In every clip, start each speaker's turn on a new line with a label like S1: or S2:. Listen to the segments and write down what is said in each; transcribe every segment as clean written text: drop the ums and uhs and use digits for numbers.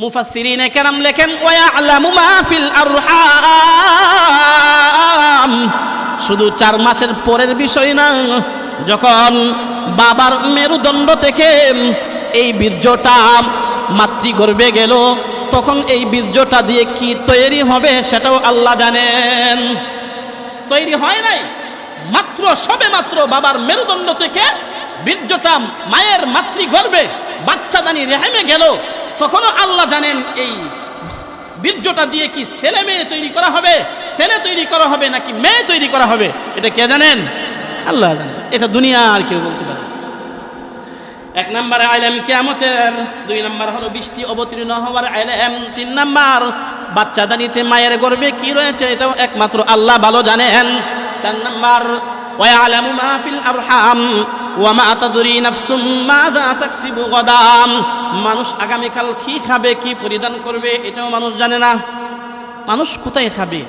S1: মুফাসসিরিনে কেরাম লেখেন ওয়ায়ালামু মা ফিল আরহাম, শুধু 4 মাসের পরের বিষয় না, যখন বাবার মেরুদণ্ড থেকে এই বীর্যটা মাতৃগর্ভে গেল, তখন এই বীর্যটা দিয়ে কি তৈরি হবে সেটাও আল্লাহ জানেন। তৈরি হয় নাই, মাত্র সবে মাত্র বাবার মেরুদণ্ড থেকে বীর্যটা মায়ের মাতৃগর্ভে বাচ্চাদানি রেহেমে গেল, তখনও আল্লাহ জানেন এই বীর্যটা দিয়ে কি ছেলে মেয়ে তৈরি করা হবে, ছেলে তৈরি করা হবে নাকি মেয়ে তৈরি করা হবে, এটা কে জানেন? আল্লাহ জানেন। এটা দুনিয়া আর কেউ বলতে পারে না। 1 নম্বরে ইলম কিয়ামতের, 2 নম্বর হলো বৃষ্টি অবতীর্ণ হওয়ার ইলম, 3 নম্বর বাচ্চাদানিতে মায়ের গর্ভে কি রয়েছে এটাও একমাত্র আল্লাহ ভালো জানেন। 4 নম্বর ওয়ায়ালামু মা ফিল আরহাম ওয়া মা তাদরি নাফসুম মাযা তাকসিবু গাদাম, মানুষ আগামীকাল কি খাবে, কি পরিধান করবে এটাও মানুষ জানে না। মানুষ কোথায় খাবে,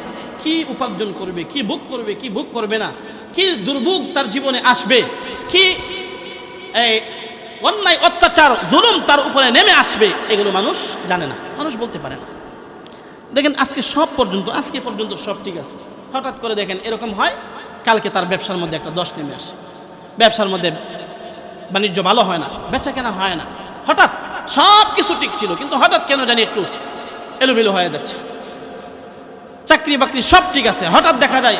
S1: কি উপার্জন করবে, কি ভোগ করবে, কি ভোগ করবে না, কি দুর্ভোগ তার জীবনে আসবে, কি অন্যায় অত্যাচার জুলুম তার উপরে নেমে আসবে, এগুলো মানুষ জানে না, মানুষ বলতে পারে না। দেখেন আজকে পর্যন্ত সব ঠিক আছে, হঠাৎ করে দেখেন এরকম হয়, কালকে তার ব্যবসার মধ্যে একটা দোষ নেমে আসে, ব্যবসার মধ্যে বাণিজ্য ভালো হয় না, বেচা কেনা হয় না, হঠাৎ সব কিছু ঠিক ছিল কিন্তু হঠাৎ কেন জানি একটু এলোমেলো হয়ে যাচ্ছে। চাকরি বাকরি সব ঠিক আছে, হঠাৎ দেখা যায়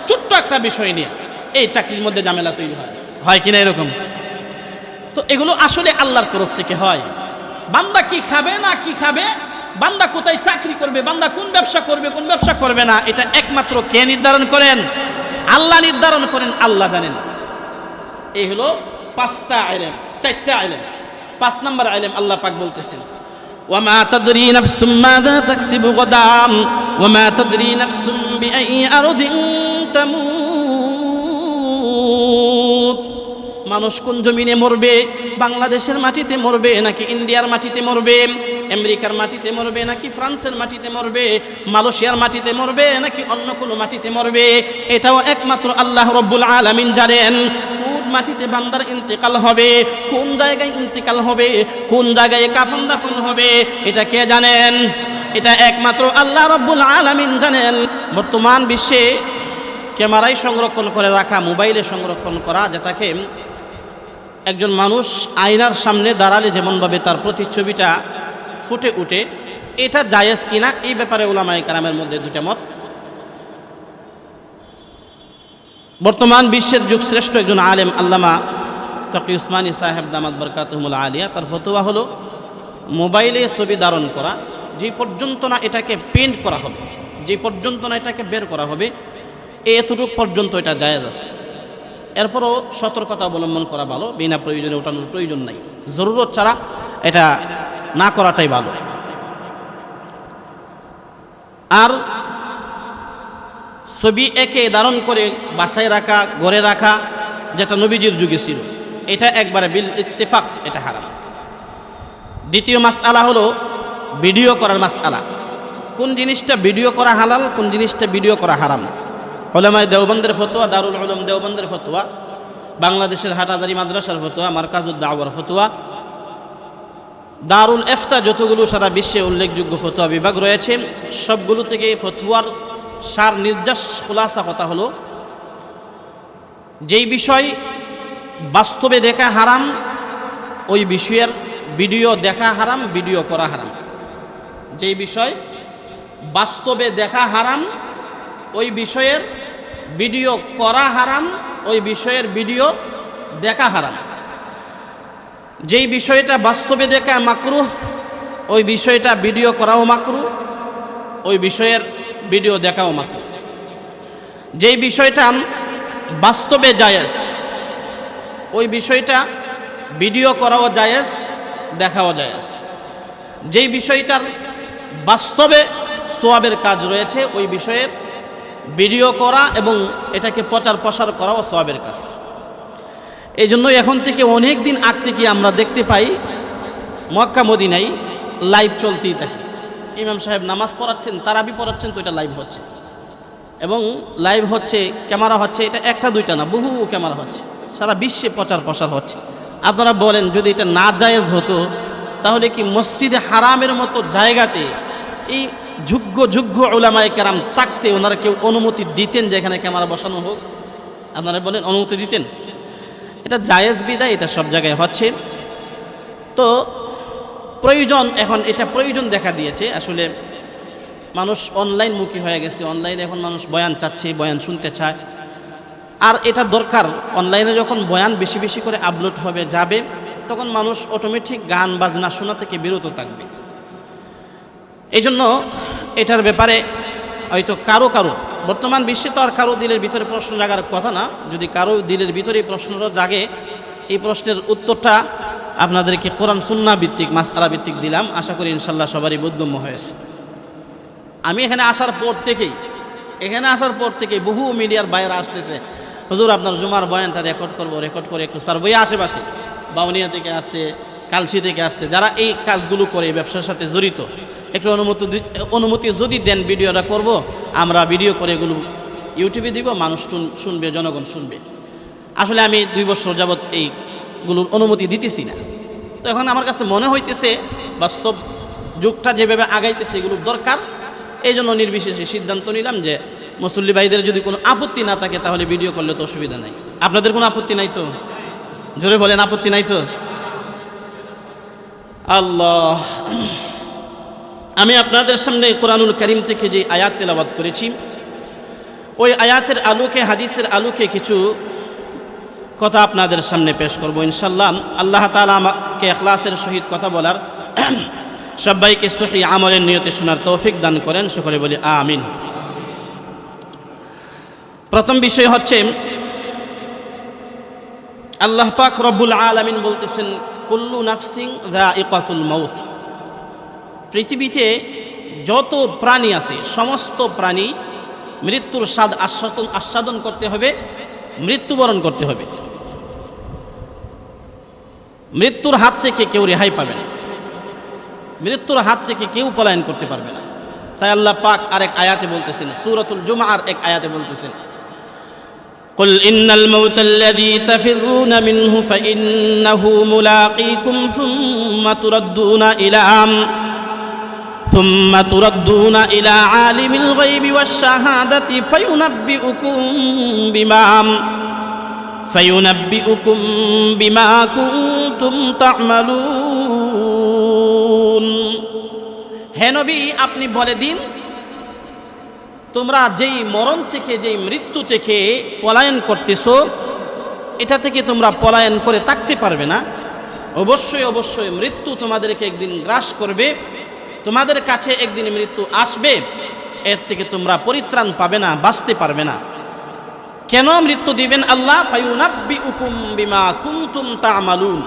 S1: ছোট্ট একটা বিষয় নিয়ে এই চাকরির মধ্যে ঝামেলা তৈরি হয় কিনা এরকম। তো এগুলো আসলে আল্লাহর তরফ থেকে হয়। বান্দা কি খাবে না কি খাবে, বান্দা কোথায় চাকরি করবে, বান্দা কোন ব্যবসা করবে কোন ব্যবসা করবে না, এটা একমাত্র কে নির্ধারণ করেন? আল্লাহ নির্ধারণ করেন, আল্লাহ জানেন। এই হলো 5টা ইলম, 4টা ইলম। 5 নম্বর ইলম আল্লাহ পাক বলতেছেন ওয়ামা তাদরি নাফসুম মাযা তাকসিবু গাদাম ওয়ামা তাদরি নাফসুম বিআই আরদিন তামুত, মানুষ কোন জমিনে মরবে, বাংলাদেশের মাটিতে মরবে নাকি ইন্ডিয়ার মাটিতে মরবে, আমেরিকার মাটিতে মরবে নাকি ফ্রান্সের মাটিতে মরবে, মালয়েশিয়ার মাটিতে মরবে নাকি অন্য কোনো মাটিতে মরবে, এটাও একমাত্র আল্লাহ রব্বুল আলামিন জানেন। কোন মাটিতে বান্দার ইন্তেকাল হবে, কোন জায়গায় ইন্তেকাল হবে, কোন জায়গায় কাফন দাফন হবে, এটা কে জানেন? এটা একমাত্র আল্লাহ রব্বুল আলামিন জানেন। বর্তমান বিশ্বে ক্যামেরায় সংরক্ষণ করে রাখা, মোবাইলে সংরক্ষণ করা, যেটাকে একজন মানুষ আয়নার সামনে দাঁড়ালে যেমনভাবে তার প্রতিচ্ছবিটা ফুটে উঠে, এটা জায়েজ কিনা এই ব্যাপারে উলামায়ে কেরামের মধ্যে 2টা মত। বর্তমান বিশ্বের যুগশ্রেষ্ঠ একজন আলেম আল্লামা তাকি উসমানী সাহেব দামাত বরকাতুহুল আলিয়া, তার ফতোয়া হলো মোবাইলে ছবি ধারণ করা, যে পর্যন্ত না এটাকে পেন্ট করা হবে, যে পর্যন্ত না এটাকে বের করা হবে, এতটুকু পর্যন্ত এটা জায়েজ আছে। এরপরও সতর্কতা অবলম্বন করা ভালো, বিনা প্রয়োজনে ওঠানোর প্রয়োজন নাই, জরুরত ছাড়া এটা না করাটাই ভালো। আর ছবি একে ধারণ করে বাসায় রাখা, ঘরে রাখা, যেটা নবীজির যুগে ছিল, এটা একবারে বিল ইত্তেফাক এটা হারাম। দ্বিতীয় মাসআলা হলো ভিডিও করার মাসআলা। কোন জিনিসটা ভিডিও করা হালাল, কোন জিনিসটা ভিডিও করা হারাম। উলামায়ে দেওবন্দের ফতোয়া, দারুল উলুম দেওবন্দের ফতোয়া, বাংলাদেশের হাটহাজারী মাদ্রাসার ফতোয়া, মারকাজুদ দাওয়ার ফতোয়া, দারুল ইফতা, যতগুলো সারা বিশ্বে উল্লেখযোগ্য ফতোয়া বিভাগ রয়েছে, সবগুলো থেকে ফতোয়ার সার নির্যাস খুলাসা কথা হলো, যেই বিষয় বাস্তবে দেখা হারাম ওই বিষয়ের ভিডিও দেখা হারাম, ভিডিও করা হারাম। যেই বিষয় বাস্তবে দেখা হারাম ওই বিষয়ের ভিডিও করা হারাম, ওই বিষয়ের ভিডিও দেখা হারাম। যেই বিষয়টা বাস্তবে দেখা মাকরুহ ওই বিষয়টা ভিডিও করাও মাকরুহ, ওই বিষয়ের ভিডিও দেখাও মাকরুহ। যেই বিষয়টা বাস্তবে জায়েজ ওই বিষয়টা ভিডিও করাও জায়েজ, দেখাও জায়েজ। যেই বিষয়টার বাস্তবে সওয়াবের কাজ রয়েছে ওই বিষয়ের ভিডিও করা এবং এটাকে প্রচার প্রসার করাও সওয়াবের কাজ। এই জন্য এখন থেকে অনেক দিন আগ থেকে আমরা দেখতে পাই মক্কা মদিনায় লাইভ চলতেই থাকে। ইমাম সাহেব নামাজ পড়াচ্ছেন, তারাবি পড়াচ্ছেন, তো এটা লাইভ হচ্ছে, এবং লাইভ হচ্ছে, ক্যামেরা হচ্ছে, এটা 1টা 2টা না, বহু ক্যামেরা হচ্ছে, সারা বিশ্বে প্রচার প্রসার হচ্ছে। আপনারা বলেন যদি এটা না জায়েজ হতো তাহলে কি মসজিদে হারামের মতো জায়গাতে এই যোগ্য উলামায়ে কেরাম থাকতে ওনারা কেউ অনুমতি দিতেন যে এখানে ক্যামেরা বসানো হোক? আপনারা বলেন, অনুমতি দিতেন? এটা জায়েজ বিধায় এটা সব জায়গায় হচ্ছে। তো প্রয়োজন, এখন এটা প্রয়োজন দেখা দিয়েছে। আসলে মানুষ অনলাইনমুখী হয়ে গেছে, অনলাইনে এখন মানুষ বয়ান চাচ্ছে, বয়ান শুনতে চায়। আর এটা দরকার, অনলাইনে যখন বয়ান বেশি বেশি করে আপলোড হবে যাবে, তখন মানুষ অটোমেটিক গান বাজনা শোনা থেকে বিরত থাকবে। এই জন্য এটার ব্যাপারে হয়তো কারো বর্তমান বিশ্বে তো আর কারো দিলের ভিতরে প্রশ্ন জাগার কথা না। যদি কারো দিলের ভিতরে এই প্রশ্নটা জাগে, এই প্রশ্নের উত্তরটা আপনাদেরকে কোরআন সুন্নাহ ভিত্তিক, মাসআলা ভিত্তিক দিলাম। আশা করি ইনশাল্লাহ সবারই বোধগম্য হয়েছে। আমি এখানে আসার পর থেকেই বহু মিডিয়ার বাইরে আসতেছে, হুজুর আপনার জুমার বয়ানটা রেকর্ড করে একটু স্যার বই আশেপাশে বাউনিয়া থেকে আসছে, কালসি থেকে আসছে, যারা এই কাজগুলো করে ব্যবসার সাথে জড়িত, একটু অনুমতি যদি দেন ভিডিওটা করব, আমরা ভিডিও করে এগুলো ইউটিউবে দিব, মানুষ শুনবে, জনগণ শুনবে। আসলে আমি 2 বছর যাবৎ এইগুলোর অনুমতি দিতেছি না। তো এখন আমার কাছে মনে হইতেছে বাস্তব যুগটা যেভাবে আগাইতেছে এগুলোর দরকার। এই জন্য নির্বিশেষে সিদ্ধান্ত নিলাম যে মুসল্লি ভাইদের যদি কোনো আপত্তি না থাকে তাহলে ভিডিও করলে তো অসুবিধা নাই। আপনাদের কোনো আপত্তি নাই তো? জোরে বলেন, আপত্তি নাই তো? আল্লাহ, আমি আপনাদের সামনে কোরআনুল কারীম থেকে যে আয়াত তেলাওয়াত করেছি, ওই আয়াতের আলোকে, হাদিসের আলোকে কিছু কথা আপনাদের সামনে পেশ করব ইনশাল্লাহ। আল্লাহ তাআলা আমাকে ইখলাসের সহিত কথা বলার, সবাইকে সহিহ আমলের নিয়তে শোনার তৌফিক দান করেন, সকলে বলি আমিন। প্রথম বিষয় হচ্ছে, আল্লাহ পাক রব্বুল আলামিন বলতেছেন, কুল্লু নাফসিন যায়িকাতুল মাউত। পৃথিবীতে যত প্রাণী আছে সমস্ত প্রাণী মৃত্যুর স্বাদ আস্বাদন করতে হবে, মৃত্যুবরণ করতে হবে। মৃত্যুর হাত থেকে কেউ রেহাই পাবে না, মৃত্যুর হাত থেকে কেউ পলায়ন করতে পারবে না। তাই আল্লাহ পাক আরেক আয়াতে বলতেছেন, সূরাতুল জুমআর এক আয়াতে বলতেছেন, قل إن الموت الذي تفرون منه فإنه ملاقيكم ثم تردون إلى عالم الغيب والشهادة فينبئكم بما كنتم تعملون। হে নবী, আপনি বলে দিন, তোমরা যেই মরণ থেকে, যেই মৃত্যু থেকে পলায়ন করতেছো, এটা থেকে তোমরা পলায়ন করে থাকতে পারবে না। অবশ্যই মৃত্যু তোমাদেরকে একদিন গ্রাস করবে, তোমাদের কাছে একদিন মৃত্যু আসবে, এর থেকে তোমরা পরিত্রাণ পাবে না, বাঁচতে পারবে না। কেন মৃত্যু দিবেন আল্লাহ? ফায়ুনাব্বিউকুম বিমা কুনতুম তা'মালুন,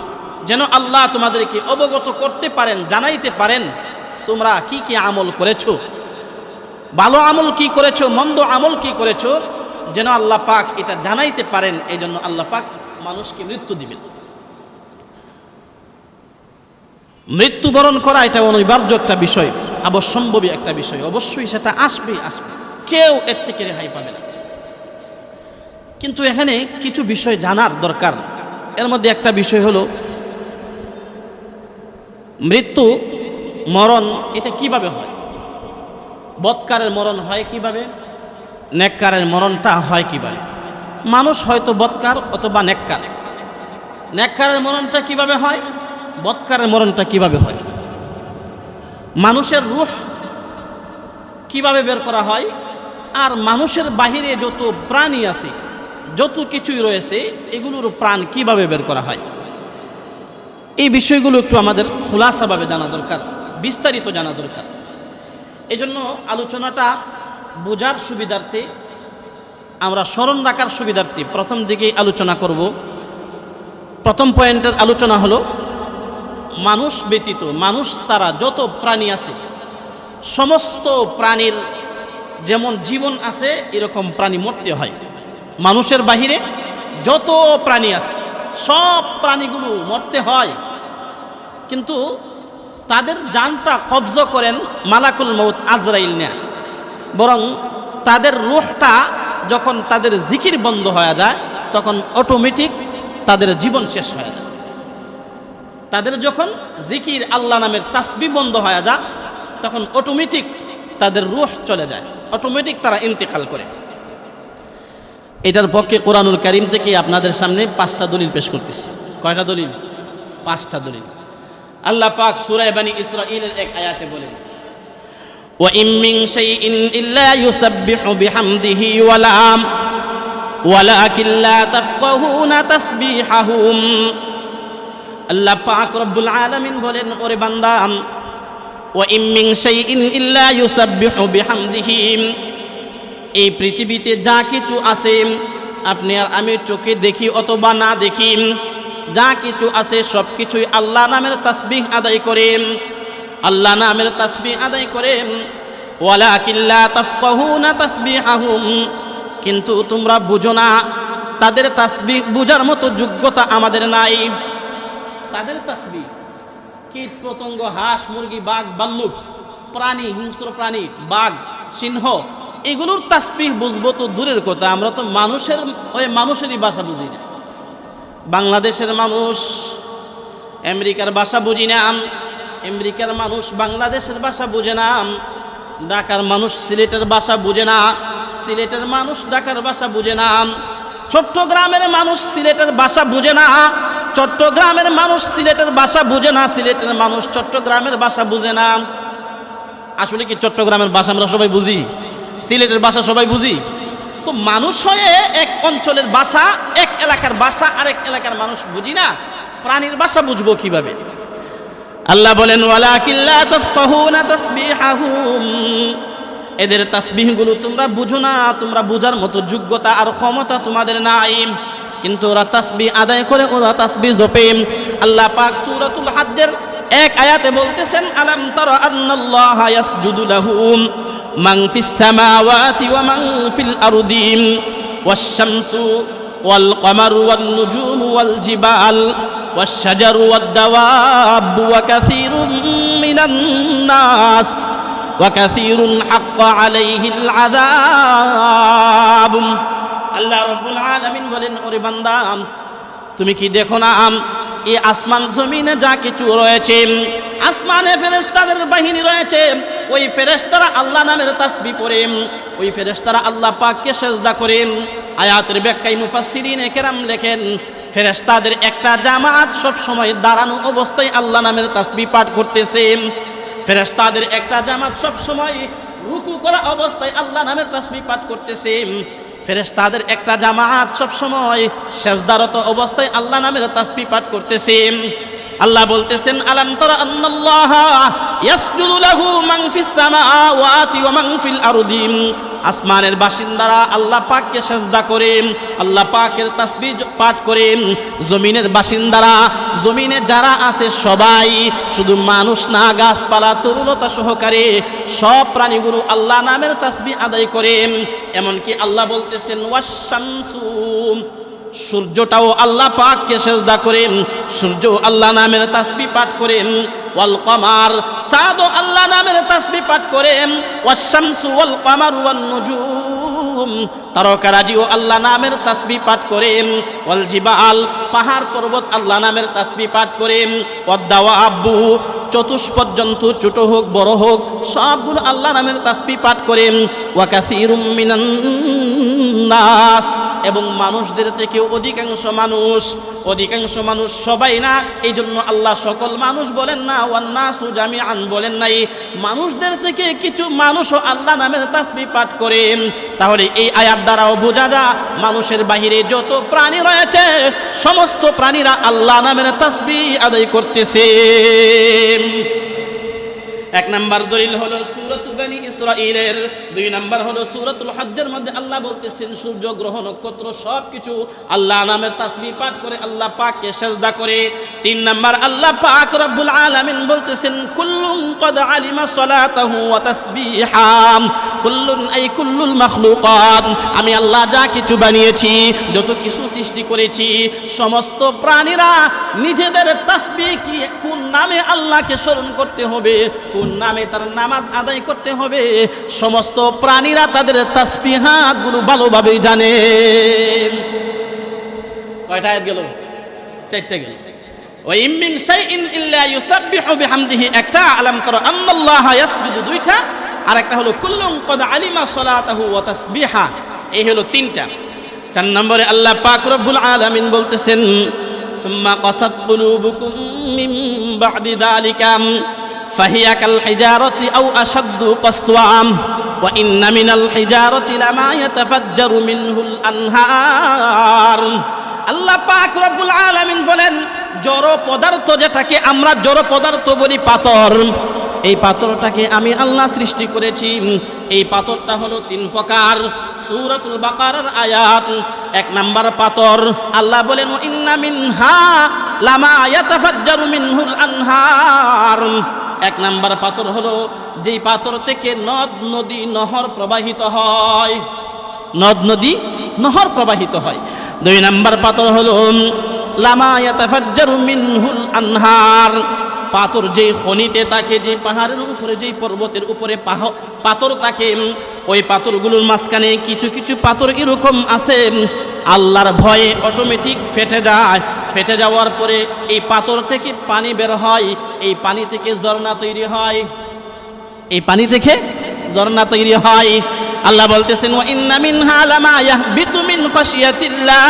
S1: যেন আল্লাহ তোমাদেরকে অবগত করতে পারেন, জানাইতে পারেন তোমরা কি কি আমল করেছো, ভালো আমল কি করেছো, মন্দ আমল কি করেছো, যেন আল্লাহ পাক এটা জানাইতে পারেন। এই জন্য আল্লাহ পাক মানুষকে মৃত্যু দিবেন। মৃত্যুবরণ করা এটা অনিবার্য একটা বিষয়, অবশ্যম্ভাবী একটা বিষয়, অবশ্যই সেটা আসবে, কেউ এর থেকে রেহাই পাবে না। কিন্তু এখানে কিছু বিষয় জানার দরকার। এর মধ্যে একটা বিষয় হলো, মৃত্যু, মরণ এটা কিভাবে হয়? বদকারের মরণ হয় কিভাবে? নেককারের মরণটা হয় কিভাবে? মানুষ হয়তো বদকার অথবা নেককার। নেককারের মরণটা কিভাবে হয়? বদকারের মরণটা কিভাবে হয়? মানুষের রূহ কিভাবে বের করা হয়? আর মানুষের বাহিরে যত প্রাণী আছে, যত কিছুই রয়েছে, এগুলোর প্রাণ কিভাবে বের করা হয়? এই বিষয়গুলো একটু আমাদের খোলাসাভাবে জানা দরকার, বিস্তারিত জানা দরকার। এজন্য আলোচনাটা বোঝার সুবিধার্থে, আমরা স্মরণ রাখার সুবিধার্থে প্রথম দিকেই আলোচনা করব। প্রথম পয়েন্টের আলোচনা হলো, মানুষ ব্যতীত, মানুষ ছাড়া যত প্রাণী আছে, সমস্ত প্রাণীর যেমন জীবন আছে এরকম প্রাণী মরতে হয়। মানুষের বাহিরে যত প্রাণী আছে সব প্রাণীগুলো মরতে হয়, কিন্তু তাদের জানটা কবজা করেন মালাকুল মউত আজরাইল না, বরং তাদের রূহটা যখন তাদের জিকির বন্ধ হয়ে যায় তখন অটোমেটিক তাদের জীবন শেষ হয়ে যায়। তাদের যখন জিকির আল্লাহ নামের তাসবিহ বন্ধ হয়ে যায় তখন অটোমেটিক তাদের রূহ চলে যায়, অটোমেটিক তারা ইন্তেকাল করে। এটার পক্ষে কোরআনুল কারীম থেকে আপনাদের সামনে 5টা দলিল পেশ করতেছি। কয়টা দলিল? 5টা দলিল। আল্লাহ পাক সূরা বনী ইসরাঈলের এক আয়াতে বলেন, ওয়া ইম মিন শাইইন ইল্লা ইউসাব্বিহু বিহামদিহি ওয়ালাকিন লা তাফকাহুনা তাসবিহাহুম। আল্লাহ পাক রব্বুল আলামিন বলেন, ওরে বান্দা, ওয়া ইম মিন শাইইন ইল্লা ইউসাব্বিহু বিহামদিহি, এই পৃথিবীতে যা কিছু আছে আপনি আর আমি চোখে দেখি অথবা না দেখি, যা কিছু আছে সব কিছুই আল্লাহ নামের তাসবিহ আদায় করেন, আল্লাহ নামের তাসবিহ আদায় করেন। ওয়ালাকিন লা তাফকাহুনা তাসবিহাহুম, কিন্তু তোমরা বুঝো না, তাদের তাসবিহ বুঝার মতো যোগ্যতা আমাদের নাই। তাদের তাসবিহ কীট পতঙ্গ, হাঁস মুরগি, বাঘ ভাল্লুক, প্রাণী, হিংস্র প্রাণী, বাঘ সিংহ, এগুলোর তাসবিহ বুঝবো তো দূরের কথা, আমরা তো মানুষেরই ভাষা বুঝি না। বাংলাদেশের মানুষ আমেরিকার ভাষা বুঝি না, আমেরিকার মানুষ বাংলাদেশের ভাষা বুঝে না, ঢাকার মানুষ সিলেটের ভাষা বুঝে না, সিলেটের মানুষ ঢাকার ভাষা বুঝে না, চট্টগ্রামের মানুষ সিলেটের ভাষা বুঝে না, চট্টগ্রামের মানুষ সিলেটের ভাষা বুঝে না, সিলেটের মানুষ চট্টগ্রামের ভাষা বুঝে না। আসলে কি চট্টগ্রামের ভাষা আমরা সবাই বুঝি? সিলেটের ভাষা সবাই বুঝি? তো মানুষ হয়ে এক অঞ্চলের ভাষা, এক এলাকার ভাষা আরেক এলাকার মানুষ বুঝি না, প্রাণীর ভাষা বুঝবো কিভাবে? আল্লাহ বলেন, ওয়ালাকিন লা তাফকাহুনা তাসবিহাহুম, এদের তাসবিহগুলো তোমরা বুঝো না, তোমরা বুঝার মতো যোগ্যতা আর ক্ষমতা তোমাদের নাই। কিন্তু ওরা তাসবিহ আদায় করে, ওরা তাসবিহ জপে। আল্লাহ পাক সূরাতুল হাজ্জের এক আয়াতে বলতেছেন, আলাম তারা আন্নাল্লাহা ইয়াসজুদু লাহু মান ফিস সামাওয়াতি ওয়া মান ফিল আরদি ওয়াশ শামসু ওয়াল কমারু ওয়ান নুজুমু ওয়াল জিবাল ওয়াশ শাজারু ওয়াদ দাওয়াবু ওয়া কাসীরুম মিনান নাস ওয়া কাসীরুন হাক্কা আলাইহিল আযাব। আল্লাহ রাব্বুল আলামিন বলেন, ওরে বান্দা, তুমি কি দেখো না এই আসমান জমিনে যা কিছু রয়েছে, আসমানে ফেরেশতাদের বাহিনী রয়েছে, ওই ফেরেশতারা আল্লাহ নামের তাসবিহ পড়ে, ওই ফেরেশতারা আল্লাহ পাককে সিজদা করে। আয়াতের ব্যাখ্যায় মুফাসসিরিনে কেরাম লেখেন, ফেরেশতাদের একটা জামাত সব সময় দাঁড়ানো অবস্থায় আল্লাহ নামের তাসবিহ পাঠ করতেছে, ফেরেশতাদের একটা জামাত সব সময় রুকু করা অবস্থায় আল্লাহ নামের তাসবিহ পাঠ করতেছে, ফেরেশতাদের একটা জামাত সব সময় সিজদারত অবস্থায় আল্লাহ নামের তাসবিহ পাঠ করতেছে। আল্লাহ বলতেছেন, আলাম তারা আন্নাল্লাহা ইয়াসজুদু লাহু মান ফিস সামাওয়াতি ওয়া মান ফিল আরদি, আসমানের বাসিন্দারা আল্লাহ পাককে সিজদা করে, আল্লাহ পাকের তাসবিহ পাঠ করে। জমিনের বাসিন্দারা, জমিনে যারা আছে সবাই, শুধু মানুষ না, গাছপালা তরুলতা সহকারে সব প্রাণীগুলো আল্লাহ নামের তাসবিহ আদায় করে। এমনকি আল্লাহ বলতেছেন, ওয়াশ শামসু, সূর্যটাও আল্লাহ পাককে সিজদা করেন, সূর্য আল্লাহ নামের তাসবিহ পাঠ করেন। ওয়াল কমার, চাঁদও আল্লাহ নামের তাসবিহ পাঠ করেন। ওয়াশ শামসু ওয়াল কমারু ওয়ান নুজুম, তারকারাজিও আল্লাহ নামের তাসবিহ পাঠ করেন। ওয়াল জিবাল, পাহাড় পর্বত আল্লাহ নামের তাসবিহ পাঠ করেন। ওয়াদ দাওয়াবু, চতুষ্পদ জন্তু ছোট হোক বড় হোক সবগুলো আল্লাহ নামের তাসবিহ পাঠ করেন। ওয়া কাসীরুম মিনান নাস, এবং মানুষদের থেকে অধিকাংশ মানুষ সবাই না, এই জন্য আল্লাহ সকল মানুষ বলেন না, ওয়ান নাসু জামিআন বলেন নাই, মানুষদের থেকে কিছু মানুষও আল্লাহ নামের তাসবিহ পাঠ করেন। তাহলে এই আয়াত দ্বারাও বোঝা যায় মানুষের বাহিরে যত প্রাণী রয়েছে সমস্ত প্রাণীরা আল্লাহ নামের তাসবিহ আদায় করতেছে। এক নাম্বার দলিল হলো সূরাতু বনী ইসরাঈলের, দুই নাম্বার হলো সূরাতুল হজ্জের মধ্যে আল্লাহ বলতেছেন সূর্য গ্রহ নক্ষত্র সবকিছু আল্লাহ নামের তাসবিহ পাঠ করে, আল্লাহ পাককে সিজদা করে। তিন নাম্বার আল্লাহ পাক রব্বুল আলামিন বলতেছেন, কুল্লুন ক্বাদ আলিমা সালাতাহু ওয়া তাসবিহাম, কুল্লুন আই কুল্লুল মাখলুকাত, আমি আল্লাহ যা কিছু বানিয়েছি, যত কিছু সৃষ্টি করেছি, সমস্ত প্রাণীরা নিজেদের তাসবিহ কি, কোন নামে আল্লাহকে স্মরণ করতে হবে, কোন নামে তার নামাজ আদায় করতে হবে, সমস্ত প্রাণীরা তাদের তাসবিহাত গুলো ভালোভাবে জানে। কয়টা আয়াত গেল? 4টা গেল। ওয়া ইম মিন শাইইন ইল্লা ইউসাব্বিহু বিহামদিহি একটা, আলাম তারা আন্নাল্লাহা ইয়াসজুদু দুইটা, আর একটা হলো কুল্লুন ক্বাদ আলিমা সালাতাহু ওয়া তাসবিহা, এই হলো তিনটা। 4 নম্বরে আল্লাহ পাক রব্বুল আলামিন বলতেছেন সুম্মা কাসাত কুলুবুকুম মিন বা'দি যালিকা ফাহিয়া কাল হিজারাতি আও আশাদ্দু কাসওয়াম ওয়া ইন্না মিনাল হিজারাতি লামা ইয়াতাফাজ্জারু মিনহুল আনহার। আল্লাহ পাক রব্বুল আলামিন বলেন জড় পদার্থ যেটাকে আমরা জড় পদার্থ বলি পাথর, এই পাথরটাকে আমি আল্লাহ সৃষ্টি করেছি। এই পাথরটা হলো 3 প্রকার। সূরাতুল বাকারার আয়াত 1 নাম্বার পাথর আল্লাহ বলেন ওয়া ইন্না মিনহা লামা ইয়াতাফাজ্জারু মিনহুল আনহার। 1 নাম্বার পাথর হলো যেই পাথর থেকে নদ নদী নহর প্রবাহিত হয়, নদ নদী নহর প্রবাহিত হয়। 2 নাম্বার পাথর হলো লামা ইয়াতাফাজ্জারু মিনহুল আনহার, পাথর যেই খনিতে থাকে, যে পাহাড়ের উপরে, যেই পর্বতের উপরে পাথর থাকে, ওই পাথরগুলোর মাঝখানে কিছু কিছু পাথর এরকম আছে আল্লাহর ভয়ে অটোমেটিক ফেটে যায়। ফেটে যাওয়ার পরে এই পাথর থেকে পানি বের হয়, এই পানি থেকে ঝর্ণা তৈরি হয়, এই পানি থেকে ঝর্ণা তৈরি হয়। আল্লাহ বলতেছেন ওয়া ইন্না মিনহা লামা ইয়াহবিতু মিন খাশিয়াতিল্লাহ,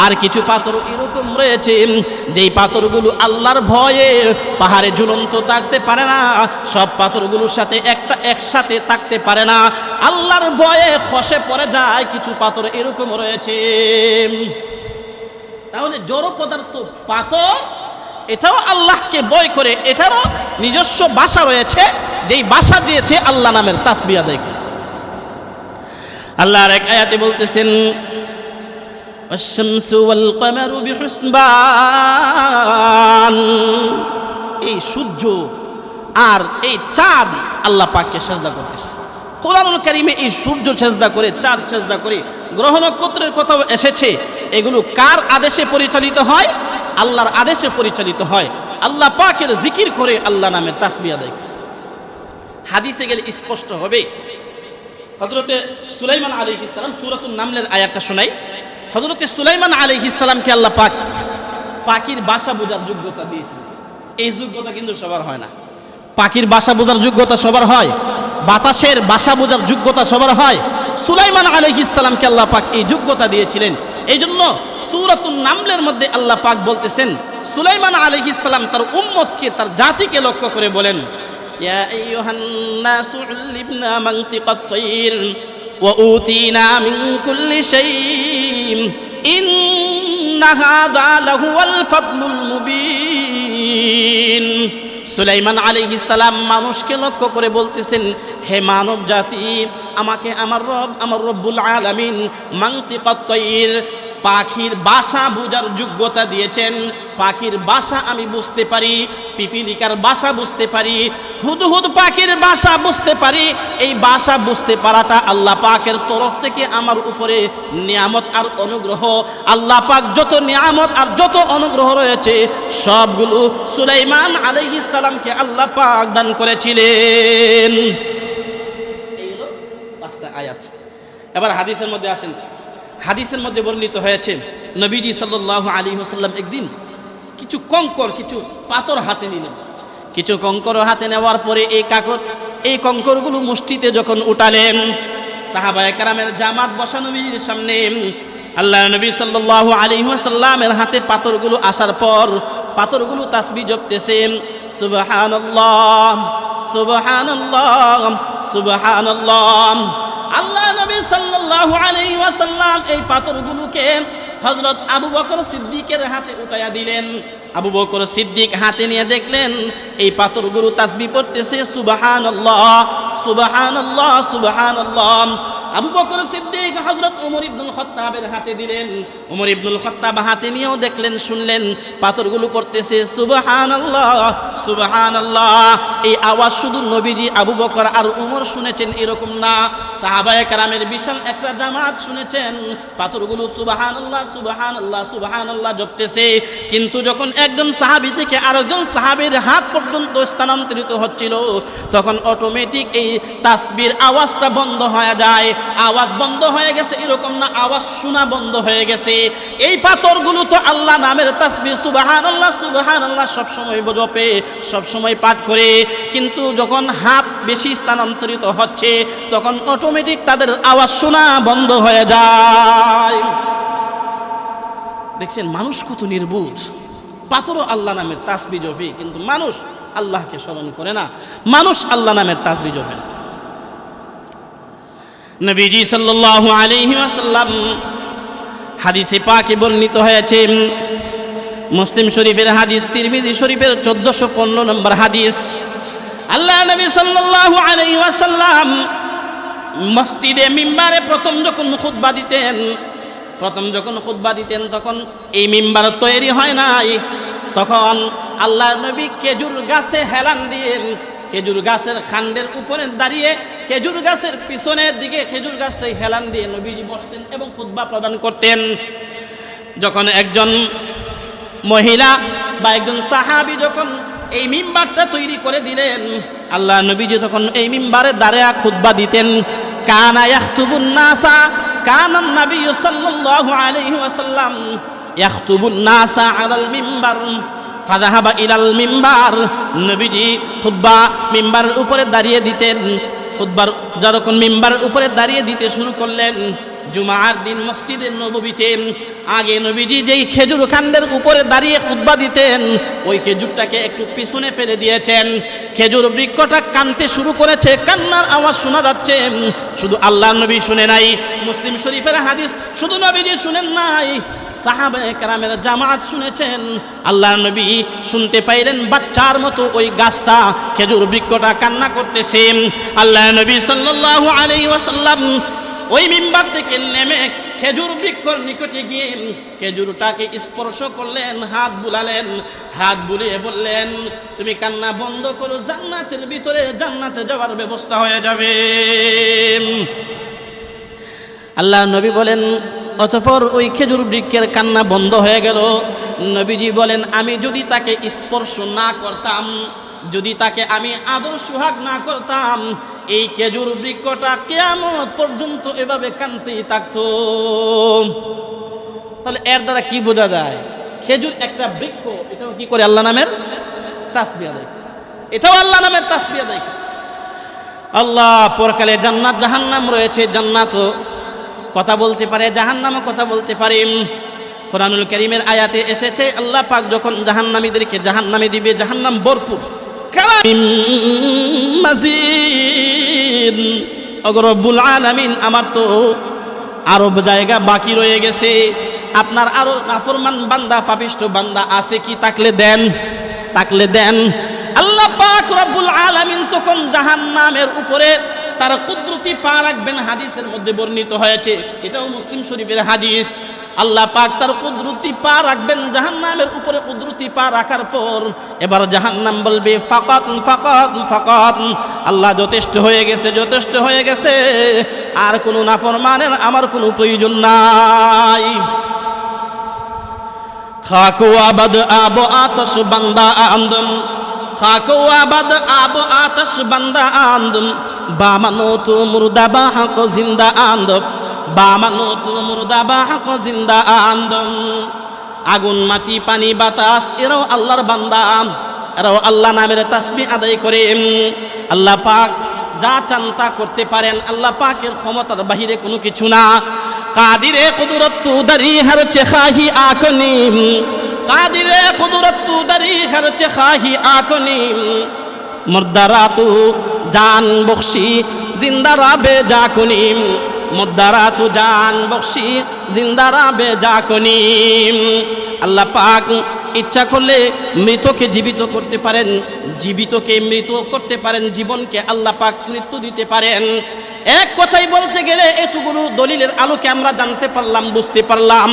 S1: আর কিছু পাথর এরকম রয়েছে যেই পাথরগুলো আল্লাহর ভয়ে পাহাড়ে ঝুলন্ত থাকতে পারে না, সব পাথরগুলোর সাথে একসাথে থাকতে পারে না, আল্লাহর ভয়ে খসে পড়ে যায়। কিছু পাথর এরকম রয়েছে। তাহলে জড় পদার্থ পাথর এটাও আল্লাহকে ভয় করে, এটারও নিজস্ব ভাষা রয়েছে, যেই ভাষা দিয়েছে আল্লাহ নামের তাসবিহ আদায় করে। আল্লাহর এক আয়াতে বলতেছেন আশ-শামসু ওয়াল কমারু বিহুসবান, এই সূর্য আর এই চাঁদ আল্লাহ পাককে সিজদা করতেছে। কোরআনুল কারীমে এই সূর্য সিজদা করে, চাঁদ সিজদা করে, গ্রহ নক্ষত্রের কথাও এসেছে। এগুলো কার আদেশে পরিচালিত হয়? আল্লাহর আদেশে পরিচালিত হয়। আল্লাহ পাকের জিকির করে, আল্লাহ নামের তাসবিহ আদায় করে। হাদিসে গেলে স্পষ্ট হবে। হযরতে সুলাইমান আলাইহিস সালাম, সূরাতুন নামলের আয়াতটা শোনাই। হযরতে সুলাইমান আলাইহিস সালামকে আল্লাহ পাক পাখির ভাষা বোঝার যোগ্যতা দিয়েছিলেন। এই যোগ্যতা কিন্তু সবার হয় না। পাখির ভাষা বোঝার যোগ্যতা সবার হয়, বাতাসের ভাষা বোঝার যোগ্যতা সবার হয়। সুলাইমান আলাইহিস সালামকে আল্লাহ পাক এই যোগ্যতা দিয়েছিলেন। এই জন্য সূরাতুন নামলের মধ্যে আল্লাহ পাক বলতেছেন সুলাইমান আলাইহিস সালাম তার উম্মতকে, তার জাতিকে লক্ষ্য করে বলেন ইয়া আইয়ুহান নাসু উল্লিমনা মানতিকাত তায়র ওয়া উতিনা মিন কুল্লি শাইইন ইন্না হাযা লাহুয়াল ফাদলুল মুবিন। সুলাইমান আলাইহিস সালাম মানুষকে লক্ষ্য করে বলতেছেন হে মানব জাতি, আমাকে আমার রব, আমার রব্বুল আলামিন মানতিকাত তায়র, পাখির ভাষা বোঝার যোগ্যতা দিয়েছেন। পাখির ভাষা আমি বুঝতে পারি, পিপিলিকার ভাষা বুঝতে পারি, হুদহুদ পাখির ভাষা বুঝতে পারি। এই ভাষা বুঝতে পারাটা আল্লাহ পাকের তরফ থেকে আমার উপরে নিয়ামত আর অনুগ্রহ। আল্লাহ পাক যত নিয়ামত আর যত অনুগ্রহ রয়েছে সবগুলো সুলাইমান আলাইহিস সালামকে আল্লাহ পাক দান করেছিলেন। এই হলো 5টা আয়াত। এবার হাদিসের মধ্যে আসেন। হাদিসের মধ্যে বর্ণিত হয়েছে নবীজি সাল্লাল্লাহু আলাইহি ওয়াসাল্লাম একদিন কিছু কঙ্কর, কিছু পাথর হাতে নিলেন। কিছু কঙ্কর হাতে নেওয়ার পরে এই কঙ্করগুলো মুষ্টিতে যখন উঠালেন, সাহাবায়ে কেরামের জামাত বসা নবীর সামনে আল্লাহ নবী সাল্লাল্লাহু আলাইহি ওয়াসাল্লামের হাতে পাথরগুলো আসার পর পাথরগুলো তাসবিহ জপতেছে সুবহানাল্লাহ সুবহানাল্লাহ সুবহানাল্লাহ। আল্লাহ নবী সাল্লাল্লাহু আলাইহি ওয়াসাল্লাম এই পাথরগুলোকে হযরত আবু বকর সিদ্দিকের হাতে উঠাইয়া দিলেন। আবু বকর সিদ্দিক হাতে নিয়ে দেখলেন এই পাথরগুলো তাসবিহ পড়তেছে সুবহানাল্লাহ সুবহানাল্লাহ সুবহানাল্লাহ। আবু বকর সিদ্দিক হযরত ওমর ইবনুল খাত্তাবের হাতে দিলেন। ওমর ইবনুল খাত্তাব হাতে নিয়েও দেখলেন, শুনলেন পাথরগুলো পড়তেছে সুবহানাল্লাহ সুবহানাল্লাহ। এই আওয়াজ শুধু নবীজি, আবু বকর আর ওমর শুনেছেন এরকম না, সাহাবায়ে কেরামের বিশাল একটা জামাত শুনেছেন পাথরগুলো সুবহানাল্লাহ সুবহানাল্লাহ সুবহানাল্লাহ জপতেছে। কিন্তু যখন একজন সাহাবী থেকে আরেকজন সাহাবীর হাত পর্যন্ত স্থানান্তরিত হচ্ছিল, তখন অটোমেটিক এই তাসবির আওয়াজটা বন্ধ হয়ে যায়। আওয়াজ বন্ধ হয়ে গেছে এরকম না, আওয়াজ শোনা বন্ধ হয়ে গেছে। এই পাথরগুলো তো আল্লাহ নামের তাসবিহ সুবহানাল্লাহ সুবহানাল্লাহ সবসময় জপে, সবসময় পাঠ করে, কিন্তু যখন হাত বেশি স্থানান্তরিত হচ্ছে তখন অটোমেটিক তাদের আওয়াজ শোনা বন্ধ হয়ে যায়। দেখছেন মানুষ কত নির্বোধ। পাথরও আল্লাহ নামের তাসবিহ জপে, কিন্তু মানুষ আল্লাহকে স্মরণ করে না, মানুষ আল্লাহ নামের তাসবিহ জপে না। নবীজি সাল্লাল্লাহু আলাইহি ওয়াসাল্লাম হাদিসে পাকে বর্ণিত হয়েছে, মুসলিম শরীফের হাদিস, তিরমিজি শরীফের 1415 নম্বর হাদিস। আল্লাহ নবী সাল্লাল্লাহু আলাইহি ওয়াসাল্লাম মসজিদে মিম্বারে প্রথম যখন খুতবা দিতেন তখন এই মিম্বার তৈরি হয় নাই। তখন আল্লাহ নবী খেজুর গাছে হেলান দিয়ে, খেজুর গাছের খান্ডের উপরে দাঁড়িয়ে খেজুর গাছের পিছনের দিকে খেজুর গাছটাই হেলান দিয়ে নবীজি বসতেন এবং খুতবা প্রদান করতেন। যখন একজন মহিলা বা একজন সাহাবী যখন এই মিম্বারটা তৈরি করে দিলেন, আল্লাহ নবীজি তখন এই মিম্বারে দাঁড়িয়ে খুতবা দিতেন। কানা ইয়াখতুবুন নাসা, কানা নবী সাল্লাল্লাহু আলাইহি ওয়াসাল্লাম ইয়াখতুবুন নাসা আলাল মিম্বার ফাযাহাবা ইলাল মিম্বার। নবীজি খুতবা মিম্বারের উপরে দাঁড়িয়ে দিতেন। খুতবার যখন মিম্বারের উপরে দাঁড়িয়ে দিতে শুরু করলেন, জুমার দিন মসজিদে নববীতে আগে নবীজি যেই খেজুর কাণ্ডের উপরে দাঁড়িয়ে খুতবা দিতেন ওই খেজুরটাকে একটু পিছনে ফেলে দিয়েছেন। খেজুর বৃক্ষটা কাঁদতে শুরু করেছে, কান্নার আওয়াজ শোনা যাচ্ছে। শুধু আল্লাহ নবী শুনে নাই, মুসলিম শরীফের হাদিস, শুধু নবীজি শুনেন নাই, সাহাবায়ে কেরামের জামাত শুনেছেন। আল্লাহ নবী শুনতে পাইলেন বাচ্চার মতো ওই গাছটা, খেজুর বৃক্ষটা কান্না করতেছে। আল্লাহ নবী সাল্লাল্লাহু আলাইহি ওয়াসাল্লাম ওই মিম্বার থেকে নেমে খেজুর বৃক্ষর নিকটে গিয়ে খেজুরটাকে স্পর্শ করলেন, হাত বুলালেন, হাত বুলিয়ে বললেন, তুমি কান্না বন্ধ করো, জান্নাতের ভিতরে জান্নাতে যাওয়ার ব্যবস্থা হয়ে যাবে। আল্লাহ নবী বলেন, অতঃপর ওই খেজুর বৃক্ষের কান্না বন্ধ হয়ে গেল। নবীজি বলেন, আমি যদি তাকে স্পর্শ না করতাম, যদি তাকে আমি আদর সোহাগ না করতাম, এই খেজুর বৃক্ষটা কিয়ামত পর্যন্ত এভাবে কাঁদতেই থাকতো। তাহলে এর দ্বারা কি বোঝা যায়? খেজুর একটা বৃক্ষ, এটাও কি করে আল্লাহ নামের তাসবিহ আদায়, এটাও আল্লাহ নামের তাসবিহ আদায়। আল্লাহ পরকালে জান্নাত জাহান্নাম রয়েছে, জান্নাতও কথা বলতে পারে, জাহান্নামও কথা বলতে পারে। কোরআনুল কারীমের আয়াতে এসেছে, আল্লাহ পাক যখন জাহান্নামীদেরকে জাহান্নামে দিবে, জাহান্নাম ভরপুর মাজিদ। রব্বুল আলামিন, আমার তো আরো জায়গা বাকি রয়ে গেছে, আপনার আরো নাফরমান বান্দা, পাপিষ্ঠ বান্দা আছে কি? থাকলে দেন। আল্লাহ পাক রব্বুল আলামিন তখন জাহান্নামের উপরে তার কুদরতি পা রাখবেন। হাদিসের মধ্যে বর্ণিত হয়েছে, এটাও মুসলিম শরীফের হাদিস। আল্লাহ পাক তার কুদরতি পা রাখবেন জাহান্নামের উপরে। কুদরতি পা রাখার পর এবার জাহান্নাম বলবে, ফাকাত ফাকাত ফাকাত, আল্লাহ যথেষ্ট হয়ে গেছে, আর কোনো নাফরমানের আমার কোনো প্রয়োজন নাই। খাকু আবাদ আব আতশ বান্দা আন্দম, খাকু আবাদ আব আতশ বান্দা আন্দম, বামানো তু মুর্দা বা হক জিন্দা আন্দম, বামানো তু মুর্দা বা হক জিন্দা আন্দম। আগুন, মাটি, পানি, বাতাস, এরাও আল্লাহর বান্দা, এরাও আল্লাহ নামের তাসবিহ আদায় করে। আল্লাহ পাক যা চান তা করতে পারেন, আল্লাহ পাকের ক্ষমতার বাহিরে কোনো কিছু না। কাদিরে কুদরত দারি হর চেখাহি আকনি, কাদিরে কুদরত দারি হর চেখাহি আকনি, মুর্দারাতু জান বখশি জিন্দা রাবে জাকুনি, মুর্দারাতু জান বখশি জিন্দা রাবে জাকুনি। আল্লাহ পাক ইচ্ছা করলে মৃতকে জীবিত করতে পারেন, জীবিতকে মৃত করতে পারেন, জীবনকে আল্লাহ পাক মৃত্যু দিতে পারেন। এক কথাই বলতে গেলে এতগুলো দলিলের আলোকে আমরা জানতে পারলাম, বুঝতে পারলাম,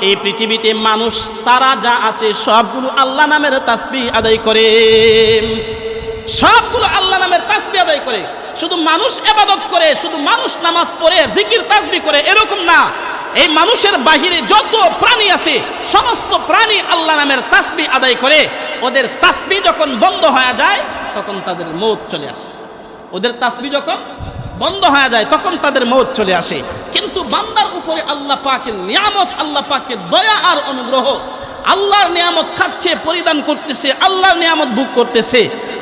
S1: এই পৃথিবীতে মানুষ সারা যা আছে সবগুলো আল্লাহ নামের তাসবিহ আদায় করে, সবগুলো আল্লাহ নামের তাসবিহ আদায় করে। শুধু মানুষ ইবাদত করে, শুধু মানুষ নামাজ পড়ে, জিকির তাসবিহ করে এরকম না। এই মানুষের বাহিরে যত প্রাণী আছে সমস্ত প্রাণী আল্লাহ নামের তাসবিহ আদায় করে। ওদের তাসবিহ যখন বন্ধ হয়ে যায় তখন তাদের মৌত চলে আসে। ওদের তাসবিহ যখন বন্ধ হয়ে যায় তখন তাদের মৌত চলে আসে। কিন্তু বান্দার উপরে আল্লাহ পাকের নিয়ামত, আল্লাহ পাকের দয়া আর অনুগ্রহ, আল্লাহর নিয়ামত খাচ্ছে, পরিধান করতেছে, আল্লাহর নিয়ামত ভোগ করতেছে,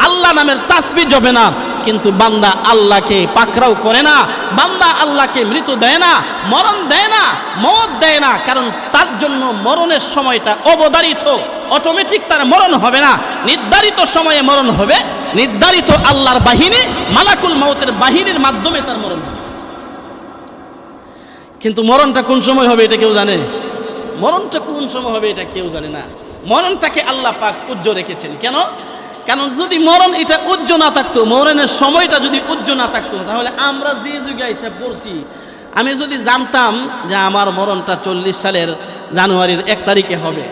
S1: আল্লাহ নামের তাসবিহ জপে না, কিন্তু বান্দা আল্লাহকে পাকড়াও করে না, বান্দা আল্লাহকে মৃত্যু দেয় না, মরণ দেয় না, মওত দেয় না। কারণ তার জন্য মরণের সময়টা অবধারিত, অটোমেটিক তার মরণ হবে না, নির্ধারিত সময়ে মরণ হবে, নির্ধারিত আল্লাহর বাহিনী মালাকুল মওতের বাহিনীর মাধ্যমে তার মরণ হবে। কিন্তু মরণটা কোন সময় হবে এটা কেউ জানে? মরণটা কোন সময় হবে এটা কেউ জানে না। মরণটাকে আল্লাহ পাক উজ্জ্বল রেখেছেন। কেন? কারণ যদি মরণ এটা উজ্জ্বল না থাকতো, মরণের সময়টা যদি উজ্জ্বল না থাকতো, তাহলে আমরা যে যুগে এসে পড়ছি, আমি যদি জানতাম যে আমার মরণটা 40 সালের জানুয়ারির 1 তারিখে হবে,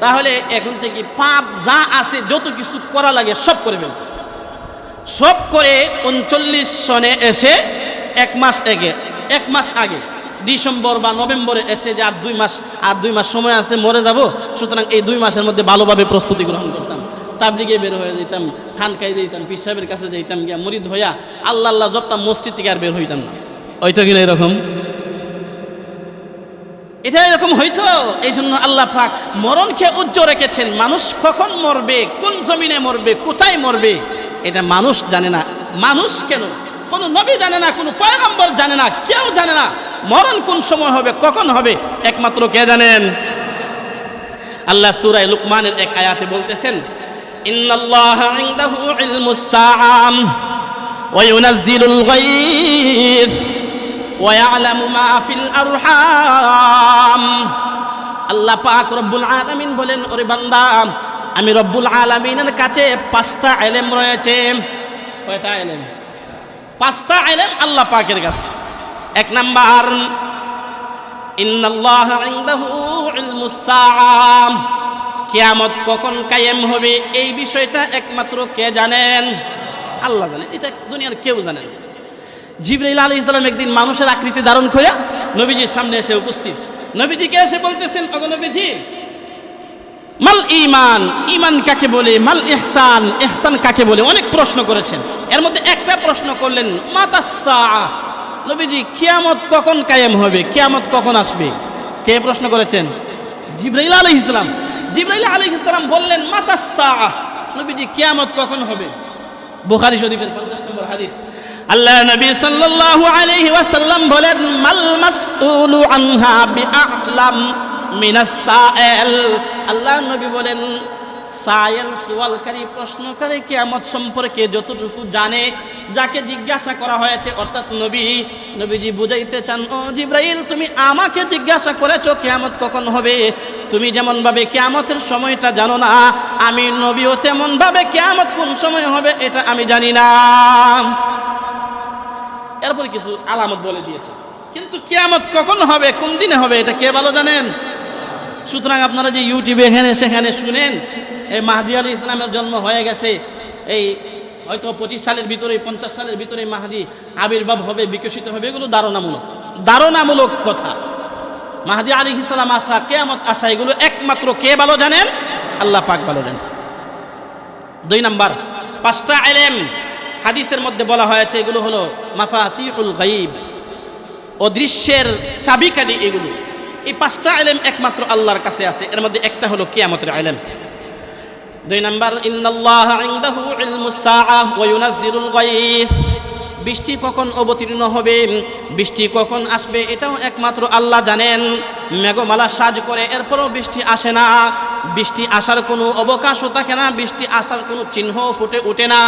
S1: তাহলে এখন থেকে পাপ যা আছে যত কিছু করা লাগে সব করে ফেলত। সব করে 39 সনে এসে 1 মাস আগে ডিসেম্বর বা নভেম্বরে এসে যে আর 2 মাস সময় আছে মরে যাব, সুতরাং এই 2 মাসের মধ্যে ভালোভাবে প্রস্তুতি গ্রহণ করতাম, তাবলিগে বের হয়ে যেতাম, খানকায় যেতাম, পীর সাহেবের কাছে যেতাম, গিয়া মুরিদ হইয়া আল্লাহ আল্লাহ জপতাম, মসজিদ থেকে আর বের হইতাম না। হয়তো কিনা এরকম, এটা এরকম হইতো। এই জন্য আল্লাহ পাক মরণকে উজ্জ্বল রেখেছেন। মানুষ কখন মরবে, কোন জমিনে মরবে, কোথায় মরবে, এটা মানুষ জানে না। মানুষ কেন, কোন নবী জানে না, কোন পয়গম্বর জানে না, কেউ জানে না মরণ কোন সময় হবে, কখন হবে, একমাত্র কে জানেন? আল্লাহ সূরা লুকমানের এক আয়াতে বলতেছেন, ইন্নাল্লাহা ইনদাহু ইলমুস সাআম ওয়া ইউনাজ্জিলুল গায়থ ওয়া ইয়ালামু মা ফিল আরহাম। আল্লাহ পাক রব্বুল আলামিন বলেন, ওরে বান্দা, আমি রব্বুল আলামিনের কাছে 5টা ইলম রয়েছে। কয়টা ইলম? 5টা ইলম আল্লাহ পাকের কাছে। 1 নাম্বার, ইন্নাল্লাহা ইনদাহু ইলমুস সাআম, কিয়ামত কখন কায়েম হবে এই বিষয়টা একমাত্র কে জানেন? আল্লাহ জানেন। এটা দুনিয়ার কেউ জানে না। জিবরাইল আলাইহিস সালাম একদিন মানুষের আকৃতি ধারণ করে নবীজির সামনে এসে উপস্থিত। নবীজিকে এসে বলতেছেন, ওগো নবীজি, মাল ঈমান, ঈমান কাকে বলে? মাল ইহসান, ইহসান কাকে বলে? অনেক প্রশ্ন করেছেন। এর মধ্যে একটা প্রশ্ন করলেন, মাতাস সাআ, নবীজি কিয়ামত কখন কায়েম হবে, কিয়ামত কখন আসবে? কে প্রশ্ন করেছেন? জিবরাইল আলাইহিস সালাম। জিবরাইল আলাইহিস সালাম বললেন, মাতাস সাআ, নবীজি কিয়ামত কখন হবে? বুখারী শরীফের 50 নম্বর হাদিস। আল্লাহ নবী সাল্লাল্লাহু আলাইহি ওয়াসাল্লাম বলেন, মাল মাসউলু আনহা বিআলাম মিনাস সাইল। আল্লাহ নবী বলেন, সায়েল সওয়ালকারী, প্রশ্নকারী কিয়ামত সম্পর্কে যতটুকু জানে, যাকে জিজ্ঞাসা করা হয়েছে, অর্থাৎ নবীজি বুঝাইতে চান, ও জিবরাইল, তুমি আমাকে জিজ্ঞাসা করেছো কিয়ামত কখন হবে, তুমি যেমন ভাবে কিয়ামতের সময়টা জানো না, আমি নবীও তেমন ভাবে কিয়ামত কোন সময় হবে এটা আমি জানি না। এরপরে কিছু আলামত বলে দিয়েছে, কিন্তু কিয়ামত কখন হবে, কোন দিনে হবে, এটা কে ভালো জানেন? সুতরাং আপনারা যে ইউটিউবে এখানে সেখানে শুনেন এই মাহদী আলাইহিস সালামের জন্ম হয়ে গেছে, এই হয়তো 25 সালের ভিতরে 50 সালের ভিতরে মাহদী আবির্ভাব হবে, বিকশিত হবে, এগুলো ধারণামূলক কথা। মাহদী আলাইহিস সালাম আসা, কিয়ামত আসা, এগুলো একমাত্র কে ভালো জানেন? আল্লাহ পাক ভালো জানেন। 2 নাম্বার, 5টা ইলম হাদিসের মধ্যে বলা হয়েছে, এগুলো হলো মাফাতিহুল গায়ব, অদৃশ্যের চাবিকাঠি। এগুলো, এই 5টা ইলম একমাত্র আল্লাহর কাছে আছে। এর মধ্যে একটা হলো কিয়ামতের ইলম। 2 নাম্বার, ইন্নাল্লাহা ইনদাহু ইলমুস সাআ ওয়া ইউনাজ্জিলুল গায়থ, বৃষ্টি কখন অবতীর্ণ হবে, বৃষ্টি কখন আসবে, এটাও একমাত্র আল্লাহ জানেন। মেঘমালা সাজ করে, এরপরও বৃষ্টি আসে না, বৃষ্টি আসার কোনো অবকাশও থাকে না, বৃষ্টি আসার কোনো চিহ্ন ফুটে ওঠে না।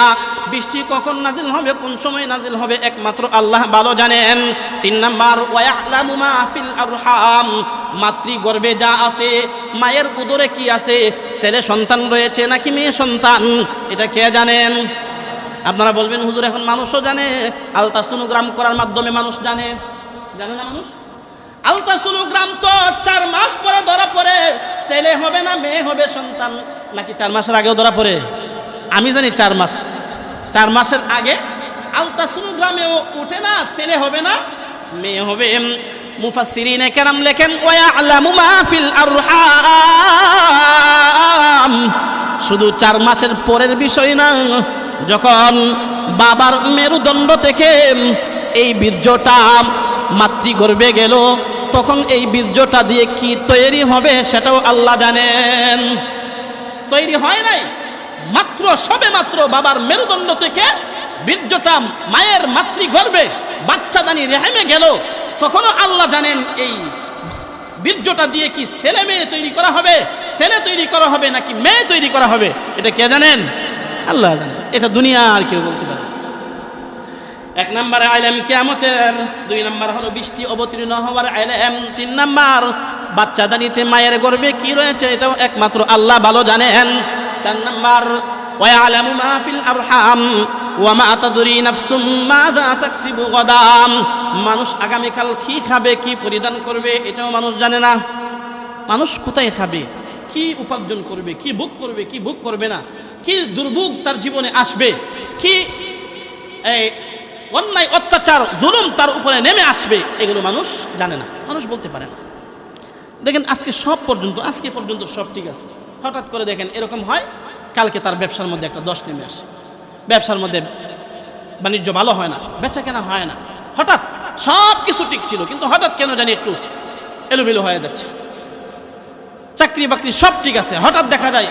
S1: বৃষ্টি কখন নাজিল হবে, কোন সময় নাজিল হবে, একমাত্র আল্লাহ ভালো জানেন। 3 নাম্বার, ওয়া ইয়ালামু মা ফিল আরহাম, মাতৃগর্ভে যা আছে, মায়ের উদরে কি আছে, ছেলে সন্তান রয়েছে নাকি মেয়ে সন্তান, এটা কে জানেন? আপনারা বলবেন, হুজুর এখন মানুষও জানে, আলট্রাসোনোগ্রাম করার মাধ্যমে মানুষ জানে না? মানুষ আলট্রাসোনোগ্রাম তো 4 মাস পরে ধরা পড়ে, ছেলে হবে না মেয়ে হবে সন্তান, নাকি 4 মাসের আগেও ধরা পড়ে? আমি জানি 4 মাস, 4 মাসের আগে আলট্রাসোনোগ্রামেও উঠে না ছেলে হবে না মেয়ে হবে। মুফাসসিরিনে কেরাম লেখেন ওয়া ইয়ালামু মা ফিল আরহাম, শুধু 4 মাসের পরের বিষয় না, যখন বাবার মেরুদণ্ড থেকে এই বীর্যটা মাতৃগর্ভে গেল, তখন এই বীর্যটা দিয়ে কি তৈরি হবে সেটাও আল্লাহ জানেন। তৈরি হয় নাই, মাত্র সবে মাত্র বাবার মেরুদণ্ড থেকে বীর্যটা মায়ের মাতৃগর্ভে বাচ্চাদানি রেহেমে গেল, তখনও আল্লাহ জানেন এই বীর্যটা দিয়ে কি ছেলে মেয়ে তৈরি করা হবে, ছেলে তৈরি করা হবে নাকি মেয়ে তৈরি করা হবে, এটা কে জানেন? আল্লাহ জানেন। এটা দুনিয়া আর কেউ বলতে পারে। 1 নম্বরে ইলম কিয়ামতের, 2 নম্বর হলো বৃষ্টি অবতীর্ণ হওয়ার ইলম, 3 নম্বর বাচ্চাদানিতে মায়ের গর্ভে কি রয়েছে এটাও একমাত্র আল্লাহ ভালো জানেন। 4 নম্বর ওয়া ইয়ালামু মা ফিল আরহাম ওয়া মা তাদরি নাফসুম মাযা তাকসিবু গাদাম, মানুষ আগামীকাল কি খাবে, কি পরিধান করবে এটাও মানুষ জানে না। মানুষ কোথায় খাবে, কি উপার্জন করবে, কি ভোগ করবে, কি ভোগ করবে না, কি দুর্ভোগ তার জীবনে আসবে, কি অন্যায় অত্যাচার জুলুম তার উপরে নেমে আসবে, এগুলো মানুষ জানে না, মানুষ বলতে পারে না। দেখেন আজকে পর্যন্ত সব ঠিক আছে, হঠাৎ করে দেখেন এরকম হয়, কালকে তার ব্যবসার মধ্যে একটা দশ নেমে আসে, ব্যবসার মধ্যে বাণিজ্য ভালো হয় না, বেচা কেনা হয় না, হঠাৎ সব কিছু ঠিক ছিল কিন্তু হঠাৎ কেন জানি একটু এলোমেলো হয়ে যাচ্ছে। চাকরি বাকরি সব ঠিক আছে, হঠাৎ দেখা যায়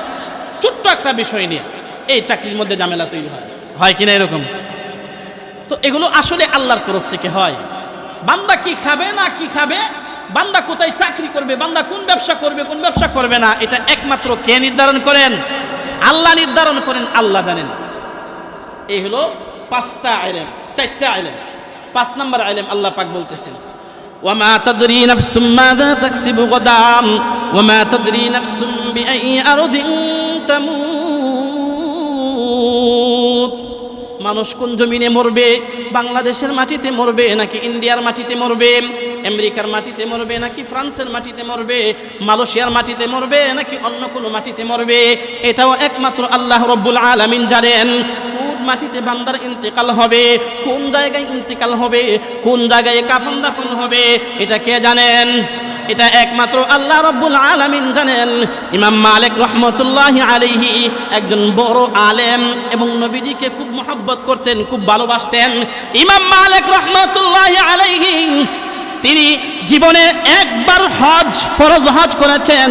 S1: ছোট্ট একটা বিষয় নিয়ে এই চাকরির মধ্যে ঝামেলা তৈরি হয় কিনা এরকম। তো এগুলো আসলে আল্লাহর তরফ থেকে হয়। বান্দা কি খাবে না কি খাবে, বান্দা কোথায় চাকরি করবে, বান্দা কোন ব্যবসা করবে কোন ব্যবসা করবে না, এটা একমাত্র কে নির্ধারণ করেন? আল্লাহ নির্ধারণ করেন, আল্লাহ জানেন। এই হলো 5টা ইলম, 4টা ইলম। 5 নম্বর ইলম আল্লাহ পাক বলতেছেন ওয়া মা তাদরি নাফসুম মাযা তাকসিবু গাদাম ওয়া মা তাদরি নাফসুম বিআই আরদিন তামুত, মানুষ কোন জমিনে মরবে, বাংলাদেশের মাটিতে মরবে নাকি ইন্ডিয়ার মাটিতে মরবে, আমেরিকার মাটিতে মরবে নাকি ফ্রান্সের মাটিতে মরবে, মালয়েশিয়ার মাটিতে মরবে নাকি অন্য কোনো মাটিতে মরবে, এটাও একমাত্র আল্লাহ রব্বুল আলামিন জানেন। কোন মাটিতে বান্দার ইন্তেকাল হবে, কোন জায়গায় ইন্তেকাল হবে, কোন জায়গায় কাফন দাফন হবে, এটা কে জানেন? এটা একমাত্র আল্লাহ রব্বুল আলামিন জানেন। ইমাম মালিক রাহমাতুল্লাহি আলাইহি একজন বড় আলেম এবং নবীজিকে খুব মহব্বত করতেন, খুব ভালোবাসতেন। ইমাম মালিক রাহমাতুল্লাহি আলাইহি তিনি জীবনে একবার হজ, ফরজ হজ করেছেন,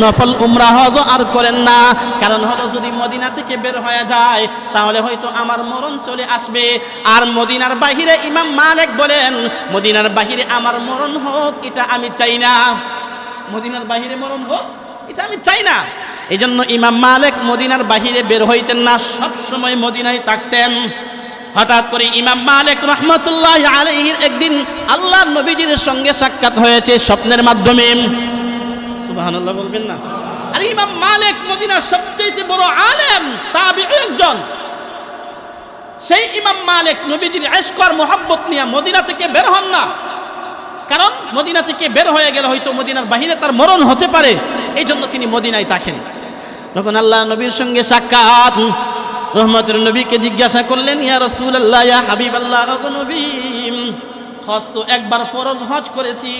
S1: নফল উমরা হজ আর করেন না। কারণ হলো যদি মদিনা থেকে বের হয়ে যায় তাহলে হয়তো আমার মরণ চলে আসবে। আর মদিনার বাহিরে ইমাম মালিক বলেন মদিনার বাহিরে আমার মরণ হোক এটা আমি চাই না, মদিনার বাহিরে মরণ হোক এটা আমি চাই না। এই জন্য ইমাম মালিক মদিনার বাহিরে বের হইতেন না, সব সময় মদিনায় থাকতেন। হঠাৎ করে ইমাম মালিক রাহমাতুল্লাহি আলাইহির একদিন আল্লাহর নবীজির সঙ্গে সাক্ষাৎ হয়েছে স্বপ্নের মাধ্যমে। সুবহানাল্লাহ বলবেন না? আর ইমাম মালিক মদিনার সবচেয়ে বড় আলেম, তাবিঈ একজন। সেই ইমাম মালিক নবীজির ইশক আর মুহাব্বত নিয়ে মদিনা থেকে বের হন না, কারণ মদিনা থেকে বের হয়ে গেলে হয়তো মদিনার বাহিরে তার মরণ হতে পারে, এই জন্য তিনি মদিনায় থাকেন। যখন আল্লাহর নবীর সঙ্গে সাক্ষাৎ, রহমতের নবীকে জিজ্ঞাসা করলেন ইয়া রাসূলুল্লাহ, ইয়া হাবিবাল্লাহ, ওগো নবী, হজ তো একবার ফরজ হজ করেছি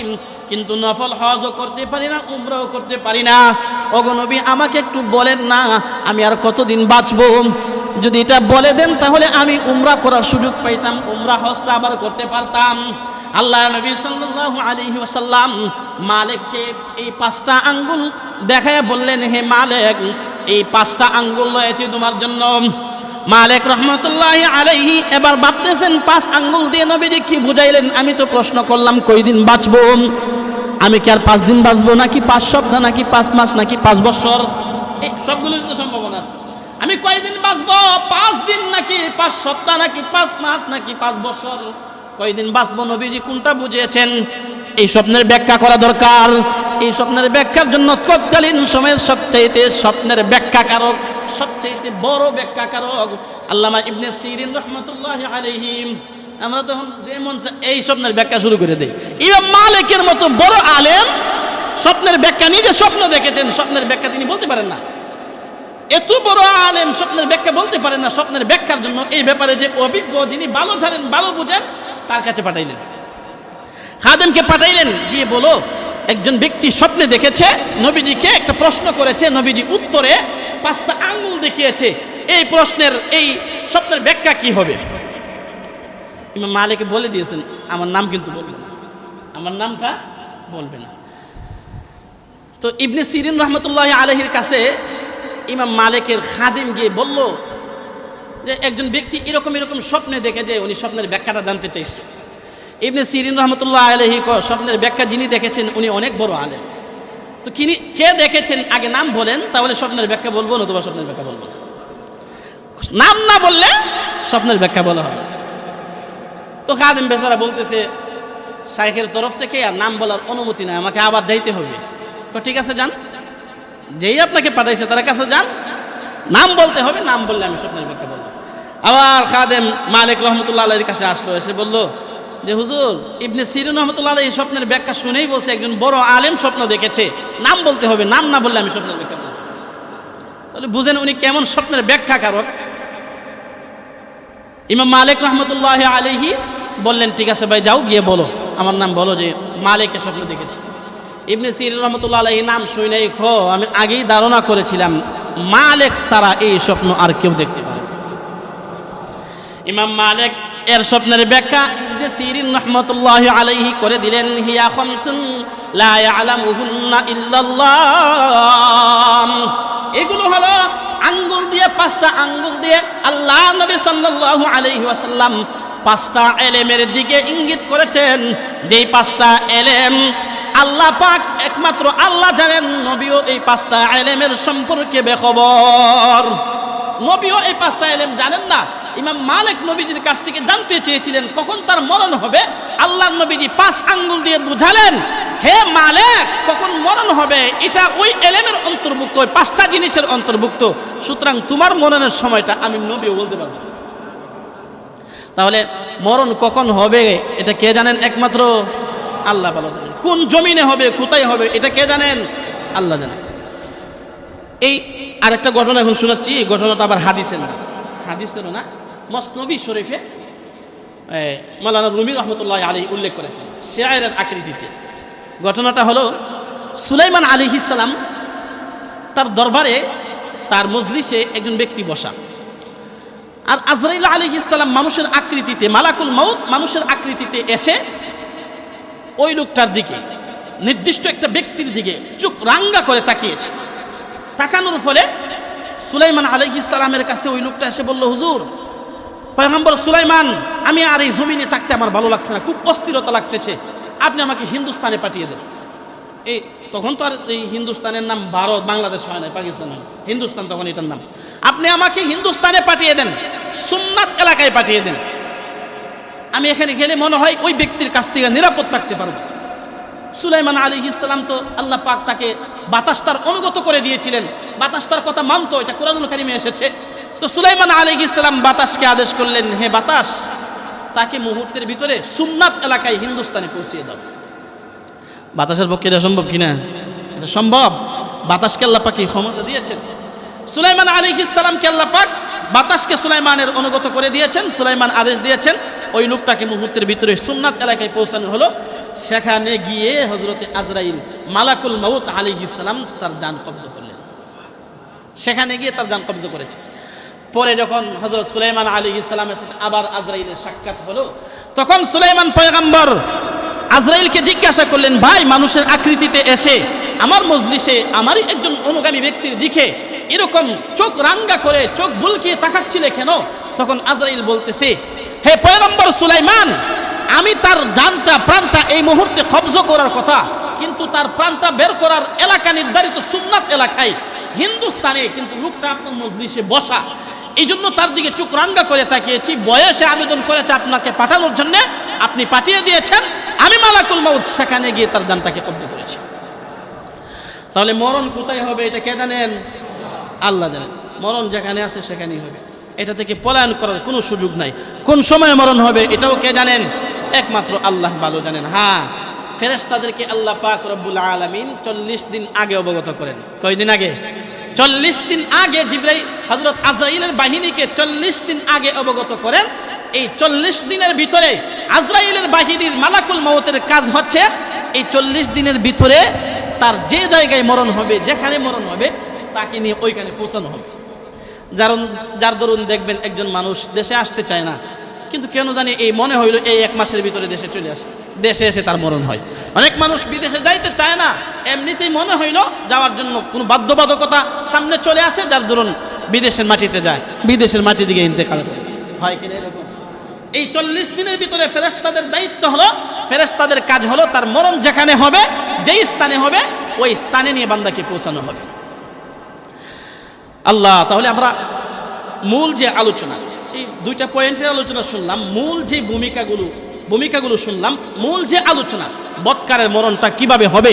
S1: কিন্তু নফল হজও করতে পারি না, উমরাও করতে পারি না। ওগো নবী আমাকে একটু বলেন না আমি আর কতদিন বাঁচবো, যদি এটা বলে দেন তাহলে আমি উমরা করার সুযোগ পাইতাম, উমরা হজটা আবার করতে পারতাম। আল্লাহ নবী সাল্লাল্লাহু আলাইহি ওয়াসাল্লাম মালিককে এই 5টা আঙ্গুল দেখায় বললেন, হে মালিক এই 5টা আঙ্গুল রয়েছে তোমার জন্য। মালিক রাহমাতুল্লাহি আলাইহি এবার ভাবতেছেন 5 আঙ্গুল দিয়ে নবীজি কি বুঝাইলেন। আমি তো প্রশ্ন করলাম কয়দিন বাঁচবো, আমি কি আর 5 দিন বাঁচবো নাকি 5 সপ্তাহ নাকি 5 মাস নাকি 5 বছর, এই সবগুলোর তো সম্ভাবনা আছে। আমি কয়দিন বাঁচবো, 5 দিন নাকি 5 সপ্তাহ নাকি 5 মাস নাকি 5 বছর, কয়দিন বাঁচবো নবীজি কোনটা বুঝিয়েছেন? এই স্বপ্নের ব্যাখ্যা করা দরকার। এই স্বপ্নের ব্যাখ্যার জন্য তৎকালীন সময়ের সবচাইতে স্বপ্নের ব্যাখ্যাকারক, সবচাইতে বড় ব্যাখ্যাকারক আল্লামা ইবনে সিরিন রাহমাতুল্লাহি আলাইহি। আমরা তখন যেমন এই স্বপ্নের ব্যাখ্যা শুরু করে দেই। ইমাম মালিকের মতো বড় আলেম স্বপ্নের ব্যাখ্যা, নিজে স্বপ্ন দেখেছেন, স্বপ্নের ব্যাখ্যা তিনি বলতে পারেন না। এত বড় আলেম স্বপ্নের ব্যাখ্যা বলতে পারেন না, স্বপ্নের ব্যাখ্যার জন্য এই ব্যাপারে যে অভিজ্ঞ, যিনি ভালো জানেন, ভালো বুঝেন, তার কাছে পাঠাইলেন। খাদেমকে পাঠাইলেন, গিয়ে বলো একজন ব্যক্তি স্বপ্নে দেখেছে নবীজিকে একটা প্রশ্ন করেছে, নবীজি উত্তরে 5টা আঙ্গুল দেখিয়েছে, এই প্রশ্নের এই স্বপ্নের ব্যাখ্যা কি হবে? ইমাম মালিক বলে দিয়েছেন আমার নাম কিন্তু বলবে না, আমার নামটা বলবে না। তো ইবনে সিরিন রহমতুল্লাহ আলাইহির কাছে ইমাম মালিকের খাদিম গিয়ে বলল যে একজন ব্যক্তি এরকম এরকম স্বপ্নে দেখে যে উনি স্বপ্নের ব্যাখ্যাটা জানতে চাইছে। ইবনে সিরিন রহমতুল্লাহ আলাইহি স্বপ্নের ব্যাখ্যা যিনি দেখেছেন উনি অনেক বড় আলেম, তো কে দেখেছেন আগে নাম বলেন, তাহলে স্বপ্নের ব্যাখ্যা বলবো, নতুবা স্বপ্নের ব্যাখ্যা বলবো না। নাম না বললে স্বপ্নের ব্যাখ্যা বলা হবে। তো খাদিম বেচারা বলতেছে শাইখের তরফ থেকে আর নাম বলার অনুমতি নাই, আমাকে আবার যাইতে হবে। তো ঠিক আছে যান, যেই আপনাকে পাঠাইছে তার কাছে যান, নাম বলতে হবে, নাম বললে আমি স্বপ্নের ব্যাখ্যা বলবো। আবার খাদেম মালিক রহমতুল্লাহ আলাইহির কাছে আসলো, এসে বলল যে হুজুর ইবনে সিরিন রহমতুল্লাহ আলাইহি স্বপ্নের ব্যাখ্যা শুনেই বলছে একজন বড় আলেম স্বপ্ন দেখেছে, নাম বলতে হবে, নাম না বললে আমি স্বপ্নের ব্যাখ্যা বলবো। তাহলে বুঝেন উনি কেমন স্বপ্নের ব্যাখ্যাকারক। ইমাম মালিক রহমতুল্লাহ আলাইহি বললেন ঠিক আছে ভাই যাও, গিয়ে বলো আমার নাম বলো যে মালিকের স্বপ্ন দেখেছি। ইবনে সিরিন রহমতুল্লাহ আলাইহি নাম শুনেই আমি আগেই ধারণা করেছিলাম মালিক ছাড়া এই স্বপ্ন আর কেউ দেখতে পারে না। ইমাম মালিক এর স্বপ্নের ব্যাখ্যা ইবনে সিরিন রাহমাতুল্লাহ আলাইহি করে দিলেন, হিয়া খামসুন লা ইয়ালামুহুন্না ইল্লাল্লাহ। এগুলো হলো আঙ্গুল দিয়ে, 5টা আঙ্গুল দিয়ে আল্লাহ নবী সাল্লাল্লাহু আলাইহি ওয়াসাল্লাম 5টা এলেমের দিকে ইঙ্গিত করেছেন, যেই 5টা এলেম আল্লাহ পাক একমাত্র আল্লাহ জানেন, নবীও এই 5টা এলেমের সম্পর্কে বেখবর। নবীও এই 5টা এলেম জানেন না। ইমাম মালিক নবীজির কাছ থেকে জানতে চেয়েছিলেন কখন তার মরণ হবে, আল্লাহর নবীজি 5 আঙ্গুল দিয়ে বুঝালেন, হে মালিক কখন মরণ হবে এটা ওই এলেমের অন্তর্ভুক্ত, ওই 5টা জিনিসের অন্তর্ভুক্ত, সুতরাং তোমার মরণের সময়টা আমি নবীও বলতে পারবো। তাহলে মরণ কখন হবে এটা কে জানেন? একমাত্র আল্লাহ ভালো জানেন। কোন জমিনে হবে, কোথায় হবে এটা কে জানেন? আল্লাহ জানেন। এই আরেকটা ঘটনা এখন শোনাচ্ছি, এই ঘটনাটা আবার হাদিসের না, হাদিসেরও না, মসনবী শরীফে মাওলানা রুমি রহমতুল্লাহ আলাইহি উল্লেখ করেছেন শেয়ারের আকৃতিতে। ঘটনাটা হলো সুলাইমান আলাইহিস সালাম তার দরবারে, তার মজলিসে একজন ব্যক্তি বসা, আর আজরাইল আলাইহিস সালাম মানুষের আকৃতিতে, মালাকুল মউত মানুষের আকৃতিতে এসে ওই লোকটার দিকে, নির্দিষ্ট একটা ব্যক্তির দিকে চোখ রাঙ্গা করে তাকিয়েছে। তাকানোর ফলে সুলাইমান আলাইহিস সালামের কাছে ওই লোকটা এসে বলল, হুজুর পয়গম্বর সুলাইমান, আমি আর এই জমিনে থাকতে আমার ভালো লাগছে না, খুব অস্থিরতা লাগতেছে, আপনি আমাকে হিন্দুস্তানে পাঠিয়ে দেন। এই তখন তো আর এই হিন্দুস্তানের নাম ভারত বাংলাদেশ হয় না, পাকিস্তান হয়, হিন্দুস্তান তখন এটার নাম। আপনি আমাকে হিন্দুস্তানে পাঠিয়ে দেন, সুন্নাত এলাকায় পাঠিয়ে দেন, আমি এখানে গেলে মনে হয় ওই ব্যক্তির কাছ থেকে নিরাপদ থাকতে পারবো। সুলাইমান আলাইহিস সালাম তো আল্লাহ পাক তাকে বাতাসটার অনুগত করে দিয়েছিলেন, বাতাসটার কথা মানতো, এটা কোরআনুল কারীমে এসেছে। তো সুলাইমান আলাইহিস সালাম বাতাসকে আদেশ করলেন, হে বাতাস, তাকে মুহূর্তের ভিতরে সুন্নাত এলাকায় হিন্দুস্তানে পৌঁছিয়ে দাও। বাতাসের পক্ষে এটা সম্ভব কিনা? এটা সম্ভব। বাতাসকে আল্লাহ পাক এই ক্ষমতা দিয়েছেন। সুলাইমান আলাইহিস সালামকে আল্লাহ পাক বাতাসকে সুলাইমানের অনুগত করে দিয়েছেন, সুলাইমান আদেশ দিয়েছেন, ওই লোকটাকে মুহূর্তের ভিতরে সুন্নাত এলাকায় পৌঁছানো হলো। সেখানে গিয়ে হযরতে আজরাইল মালাকুল মউত আলাইহিস সালাম তার জান কবজা করলেন, সেখানে গিয়ে তার জান কবজা করেছে। পরে যখন হযরত সুলাইমান আলাইহিস সালামের সাথে আবার আজরাইলের সাক্ষাৎ হলো, তখন সুলাইমান পয়গম্বর আজরাইলকে জিজ্ঞাসা করলেন, ভাই মানুষের আকৃতিতে এসে আমার মজলিসে আমারই একজন অনুগামী ব্যক্তির দিকে এরকম চোখ রাঙ্গা করে চোখ বুলকিয়ে তাকাচ্ছিলে কেন? তখন আজরাইল বলতেছে, হে পয়গম্বর সুলাইমান, আমি তার জানটা প্রাণটা এই মুহূর্তে কবজা করার কথা, কিন্তু তার প্রাণটা বের করার এলাকা নির্ধারিত সুন্নাত এলাকায় হিন্দুস্তানে, কিন্তু লোকটা আপনার মজলিসে বসা, এই জন্য তার দিকে চোখ রাঙ্গা করে তাকিয়েছি। বয়সে আবেদন করেছে আপনাকে পাঠানোর জন্য, আপনি পাঠিয়ে দিয়েছেন, আমি মালাকুল মউত সেখানে গিয়ে তার জানটাকে কবজা করেছি। তাহলে মরণ কোথায় হবে এটা কে জানেন? আল্লাহ জানেন। মরণ যেখানে আছে সেখানেই হবে, এটা থেকে পলায়ন করার কোনো সুযোগ নাই। কোন সময় মরণ হবে এটাও কে জানেন? একমাত্র আল্লাহ ভালো জানেন। হ্যাঁ, ফেরেশতাদেরকে আল্লাহ পাক রব্বুল আলামিন 40 দিন আগে অবগত করেন। কয়দিন আগে? 40 দিন আগে জিবরাইল হযরত আজরাইলের বাহিনীকে 40 দিন আগে অবগত করেন, এই 40 দিনের ভিতরে আজরাইলের বাহিনীর মালাকুল মউতের কাজ হচ্ছে এই 40 দিনের ভিতরে তার যে জায়গায় মরণ হবে, যেখানে মরণ হবে, তাকে নিয়ে ওইখানে পৌঁছানো হবে। যার দরুন দেখবেন একজন মানুষ দেশে আসতে চায় না, কিন্তু কেন জানি এই মনে হইল এই 1 মাসের ভিতরে দেশে চলে আসে, দেশে এসে তার মরণ হয়। অনেক মানুষ বিদেশে যাইতে চায় না, এমনিতেই মনে হইল যাওয়ার জন্য কোনো বাধ্যবাধকতা সামনে চলে আসে, যার দরুন বিদেশের মাটিতে যায়, বিদেশের মাটির দিকে ইন্তেকাল করে। হয় কিনা এরকম? এই 40 দিনের ভিতরে ফেরেশতাদের দায়িত্ব হলো, ফেরেশতাদের কাজ হলো তার মরণ যেখানে হবে, যেই স্থানে হবে, ওই স্থানে নিয়ে বান্দাকে পৌঁছানো হবে। আল্লাহ, তাহলে আমরা মূল যে আলোচনা, এই 2টা পয়েন্টের আলোচনা শুনলাম, মূল যে ভূমিকাগুলো শুনলাম, মূল যে আলোচনা, বদকারের মরণটা কিভাবে হবে,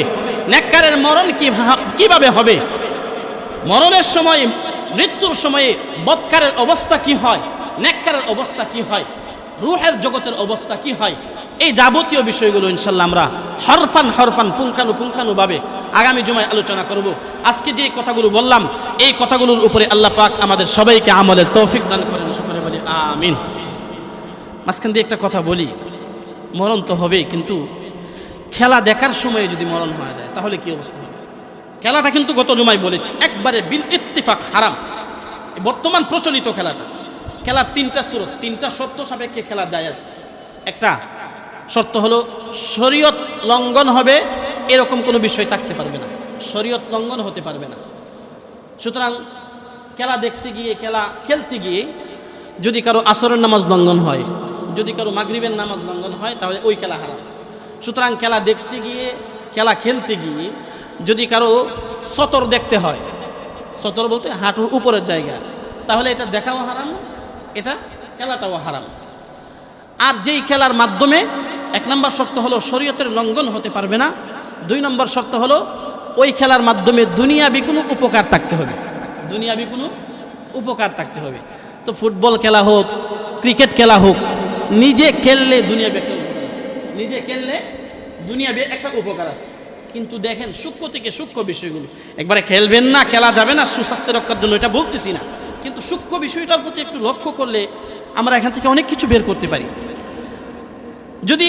S1: নেককারের মরণ কিভাবে হবে, মরণের সময়, মৃত্যুর সময়ে বদকারের অবস্থা কি হয়, নেককারের অবস্থা কি হয়, রূহের জগতের অবস্থা কি হয়, এই যাবতীয় বিষয়গুলো ইনশাল্লাহ আমরা হরফান পুঙ্খানুভাবে আগামী জুমায় আলোচনা করব। আজকে যে কথাগুলো বললাম, এই কথাগুলোর উপরে আল্লাহ পাক আমাদের সবাইকে আমলের তৌফিক দান করেন, সকলে বলি আমিন। মাঝখান দিয়ে একটা কথা বলি, মরণ তো হবেই, কিন্তু খেলা দেখার সময়ে যদি মরণ হয়ে যায় তাহলে কি অবস্থা হবে? খেলাটা কিন্তু গত জুমায় বলেছি একবারে বিল ইত্তিফাক হারাম, বর্তমান প্রচলিত খেলাটা। খেলার 3টা সুরত, 3টা শর্ত সাপেক্ষে খেলা জায়েজ। একটা শর্ত হলো শরীয়ত লঙ্ঘন হবে এরকম কোনো বিষয় থাকতে পারবে না, শরীয়ত লঙ্ঘন হতে পারবে না। সুতরাং খেলা দেখতে গিয়ে, খেলা খেলতে গিয়ে যদি কারো আসরের নামাজ লঙ্ঘন হয়, যদি কারো মাগরিবের নামাজ লঙ্ঘন হয়, তাহলে ওই খেলা হারাম। সুতরাং খেলা দেখতে গিয়ে, খেলা খেলতে গিয়ে যদি কারো সতর দেখতে হয়, সতর বলতে হাঁটুর উপরের জায়গা, তাহলে এটা দেখাও হারাম, এটা খেলাটাও হারাম। আর যেই খেলার মাধ্যমে 1 নম্বর শর্ত হলো শরীয়তের লঙ্ঘন হতে পারবে না, 2 নম্বর শর্ত হলো ওই খেলার মাধ্যমে দুনিয়াবি কোনো উপকার থাকতে হবে, দুনিয়াবি কোনো উপকার থাকতে হবে। তো ফুটবল খেলা হোক, ক্রিকেট খেলা হোক, নিজে খেললে দুনিয়াবি একটা উপকার আছে, নিজে খেললে দুনিয়াবি একটা উপকার আছে। কিন্তু দেখেন সূক্ষ্ম থেকে সূক্ষ্ম বিষয়গুলো, একবারে খেলবেন না, খেলা যাবে না, সুস্বাস্থ্য রক্ষার জন্য, এটা বলতেছি না, কিন্তু সূক্ষ্ম বিষয়টার প্রতি একটু লক্ষ্য করলে আমরা এখান থেকে অনেক কিছু বের করতে পারি। যদি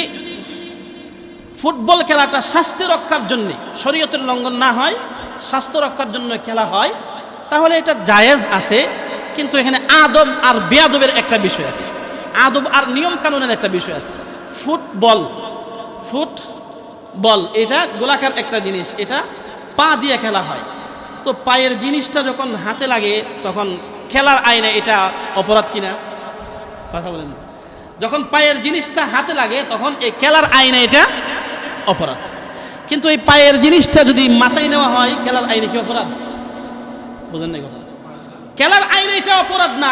S1: ফুটবল খেলাটা স্বাস্থ্য রক্ষার জন্য, শরীয়তের লঙ্ঘন না হয়, স্বাস্থ্য রক্ষার জন্য খেলা হয়, তাহলে এটা জায়েজ আছে। কিন্তু এখানে আদব আর বেয়াদবের একটা বিষয় আছে, আদব আর নিয়ম কানুনের একটা বিষয় আছে। ফুটবল এটা গোলাকার একটা জিনিস, এটা পা দিয়ে খেলা হয়। তো পায়ের জিনিসটা যখন হাতে লাগে তখন খেলার আইনে এটা অপরাধ কিনা? কথা বলেন। যখন পায়ের জিনিসটা হাতে লাগে তখন এই খেলার আইনে এটা অপরাধ। কিন্তু এই পায়ের জিনিসটা যদি মাথায় নেওয়া হয়, খেলার আইনে কি অপরাধ? বুঝেন নাই কথা? খেলার আইনে এটা অপরাধ না।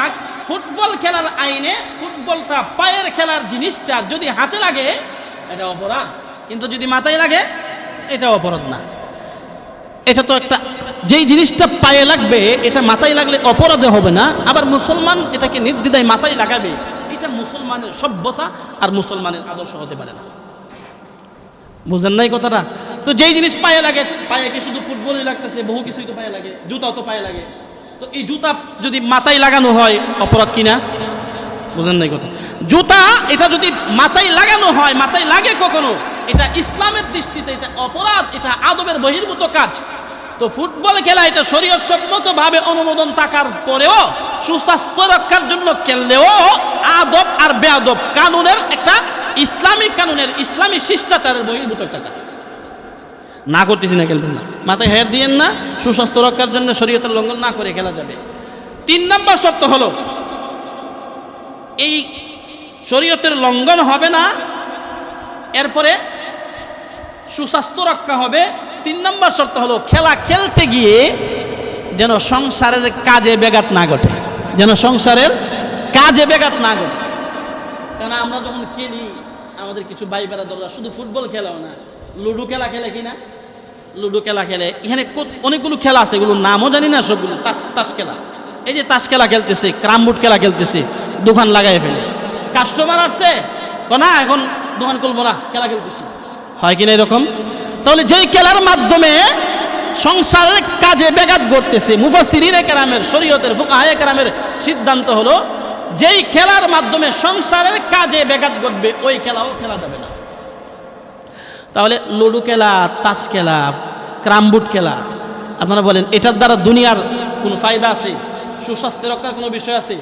S1: ফুটবল খেলার আইনে ফুটবলটা, পায়ের খেলার জিনিসটা যদি হাতে লাগে এটা অপরাধ, কিন্তু যদি মাথায় লাগে এটা অপরাধ না। এটা তো একটা, যেই জিনিসটা পায়ে লাগবে এটা মাথায় লাগলে অপরাধে হবে না, আবার মুসলমান এটাকে নির্দ্বিধায় মাথায় লাগাবে, এটা মুসলমানের সভ্যতা আর মুসলমানের আদর্শ হতে পারে না। বুঝেন নাই কথাটা? তো যেই জিনিস পায়ে লাগে, পায়ে কি শুধু ফুটবলই লাগতেছে, বহু কিছুই তো পায়ে লাগে, জুতাও তো পায়ে লাগে। তো এই জুতা যদি মাথায় লাগানো হয় অপরাধ কিনা? বুঝেন নাই কথা? জুতা এটা যদি মাথায় লাগানো হয়, মাথায় লাগে কখনো, এটা ইসলামের দৃষ্টিতে এটা অপরাধ, এটা আদবের বহির্ভূত কাজ। তো ফুটবল খেলা এটা শরীয়ত সম্মতভাবে অনুমোদন থাকার পরেও, সুস্বাস্থ্য রক্ষার জন্য খেললেও আদব আর বেয়াদব কানুনের একটা, ইসলামিক কানুনের, ইসলামী শিষ্টাচারের বহির্ভূত একটা কাজ। না করতেছি না, খেলবেন না, মাথায় হের দিয়েন না, সুস্বাস্থ্য রক্ষার জন্য শরীয়তের লঙ্ঘন না করে খেলা যাবে। 3 নম্বর শর্ত হলো এই শরীয়তের লঙ্ঘন হবে না, এরপরে সুস্বাস্থ্য রক্ষা হবে। 3 নম্বর শর্ত হলো খেলা খেলতে গিয়ে যেন সংসারের কাজে ব্যাঘাত না ঘটে, যেন সংসারের কাজে ব্যাঘাত না ঘটে। কেন আমরা যখন খেলি, আমাদের কিছু ভাই বেড়াদাররা শুধু ফুটবল খেলাও না, লুডো খেলা খেলে কিনা, লুডো খেলা খেলে। এখানে অনেকগুলো খেলা আছে, এগুলোর নামও জানি না সবগুলো। তাস খেলা, এই যে তাস খেলা খেলতেছে, ক্রামবোর্ড খেলা খেলতেছে, দোকান লাগাই ফেলে। কাস্টমার আসছে, না এখন দোকান খুলবো না, খেলা খেলতেছি, হয় কিনা এরকম? তাহলে যেই খেলার মাধ্যমে সংসারের কাজে ব্যাঘাত ঘটতেছে, মুফাসসিরিনে কেরামের, শরীয়তের ফুকাহায়ে কেরামের সিদ্ধান্ত হলো যেই খেলার মাধ্যমে সংসারের কাজে ব্যাঘাত ঘটবে ওই খেলাও খেলা যাবে না। তাহলে লুডো খেলা, তাস খেলা, ক্রামবুট খেলা, আপনারা বলেন এটার দ্বারা দুনিয়ার কোনো ফায়দা আছে? সুস্বাস্থ্য রক্ষার কোনো বিষয় আছে?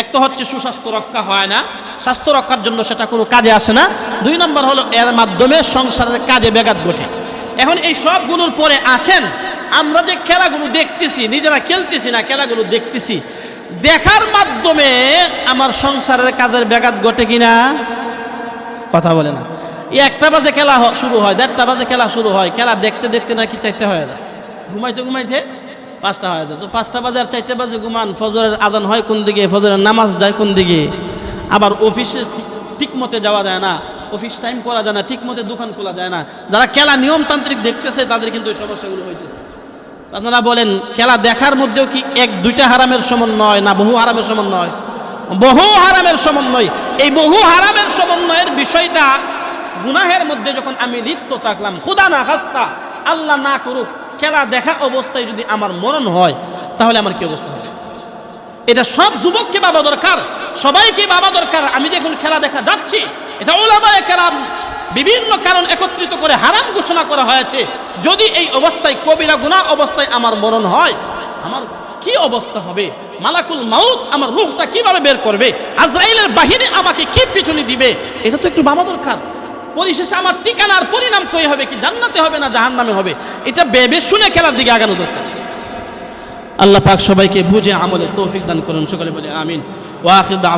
S1: এক তো হচ্ছে সুস্বাস্থ্য রক্ষা হয় না, স্বাস্থ্য রক্ষার জন্য সেটা কোনো কাজে আসে না। 2 নম্বর হলো এর মাধ্যমে সংসারের কাজে ব্যাঘাত ঘটে। এখন এই সবগুলোর পরে আসেন আমরা যে খেলাগুলো দেখতেছি, নিজেরা খেলতেছি না, খেলাগুলো দেখতেছি, দেখার মাধ্যমে আমার সংসারের কাজের ব্যাঘাত ঘটে কিনা? কথা বলে না। 1টা বাজে খেলা শুরু হয়, 1:30 বাজে খেলা শুরু হয়, খেলা দেখতে দেখতে নাকি 4টা হয়ে যায়, ঘুমাইতে ঘুমাইতে 5টা হয়ে যায়। তো 5টা বাজে আর 4টা বাজে ঘুমান, ফজরের আজান হয় কোন দিকে, ফজরের নামাজ যায় কোন দিকে, আবার অফিসে ঠিক মতে যাওয়া যায় না, অফিস টাইম করা যায় না, ঠিক মতে দোকান খোলা যায় না। যারা খেলা নিয়মতান্ত্রিক দেখতেছে তাদের কিন্তু এই সমস্যাগুলো হইতেছে। আপনারা বলেন খেলা দেখার মধ্যেও কি 1-2টা হারামের সমন্বয় না বহু হারামের সমন্বয়? বহু হারামের সমন্বয়। এই বহু হারামের সমন্বয়ের বিষয়টা গুনাহের মধ্যে যখন আমি লিপ্ত থাকলাম, খুদা না খাস্তা, আল্লাহ না করুক, খেলা দেখা অবস্থায় যদি আমার মরণ হয় তাহলে আমার কি অবস্থা হবে? এটা সব যুবককে ভাবা দরকার, সবাইকে ভাবা দরকার। আমি যখন খেলা দেখা যাচ্ছি, এটা উলামায়ে কেরাম বিভিন্ন কারণ একত্রিত করে হারাম ঘোষণা করা হয়েছে। যদি এই অবস্থায় কবিরা গুনাহ অবস্থায় আমার মরণ হয়, আমার কি অবস্থা হবে? মালাকুল মাউত আমার রূহটা কিভাবে বের করবে? আজরাইলের বাহিনী আমাকে কি পিছনে দিবে? এটা তো একটু ভাবা দরকার। পরিশেষে আমার ঠিকানার পরিণাম কই হবে, কি জান্নাতে হবে না জাহান্নামে হবে? এটা ভেবে শুনে খেলার দিকে আগানো দরকার। আল্লাহ পাক সবাইকে বুঝে আমলের তৌফিক দান করুন। সকলে বলে আমিন। ওয়া আখির দাওয়া।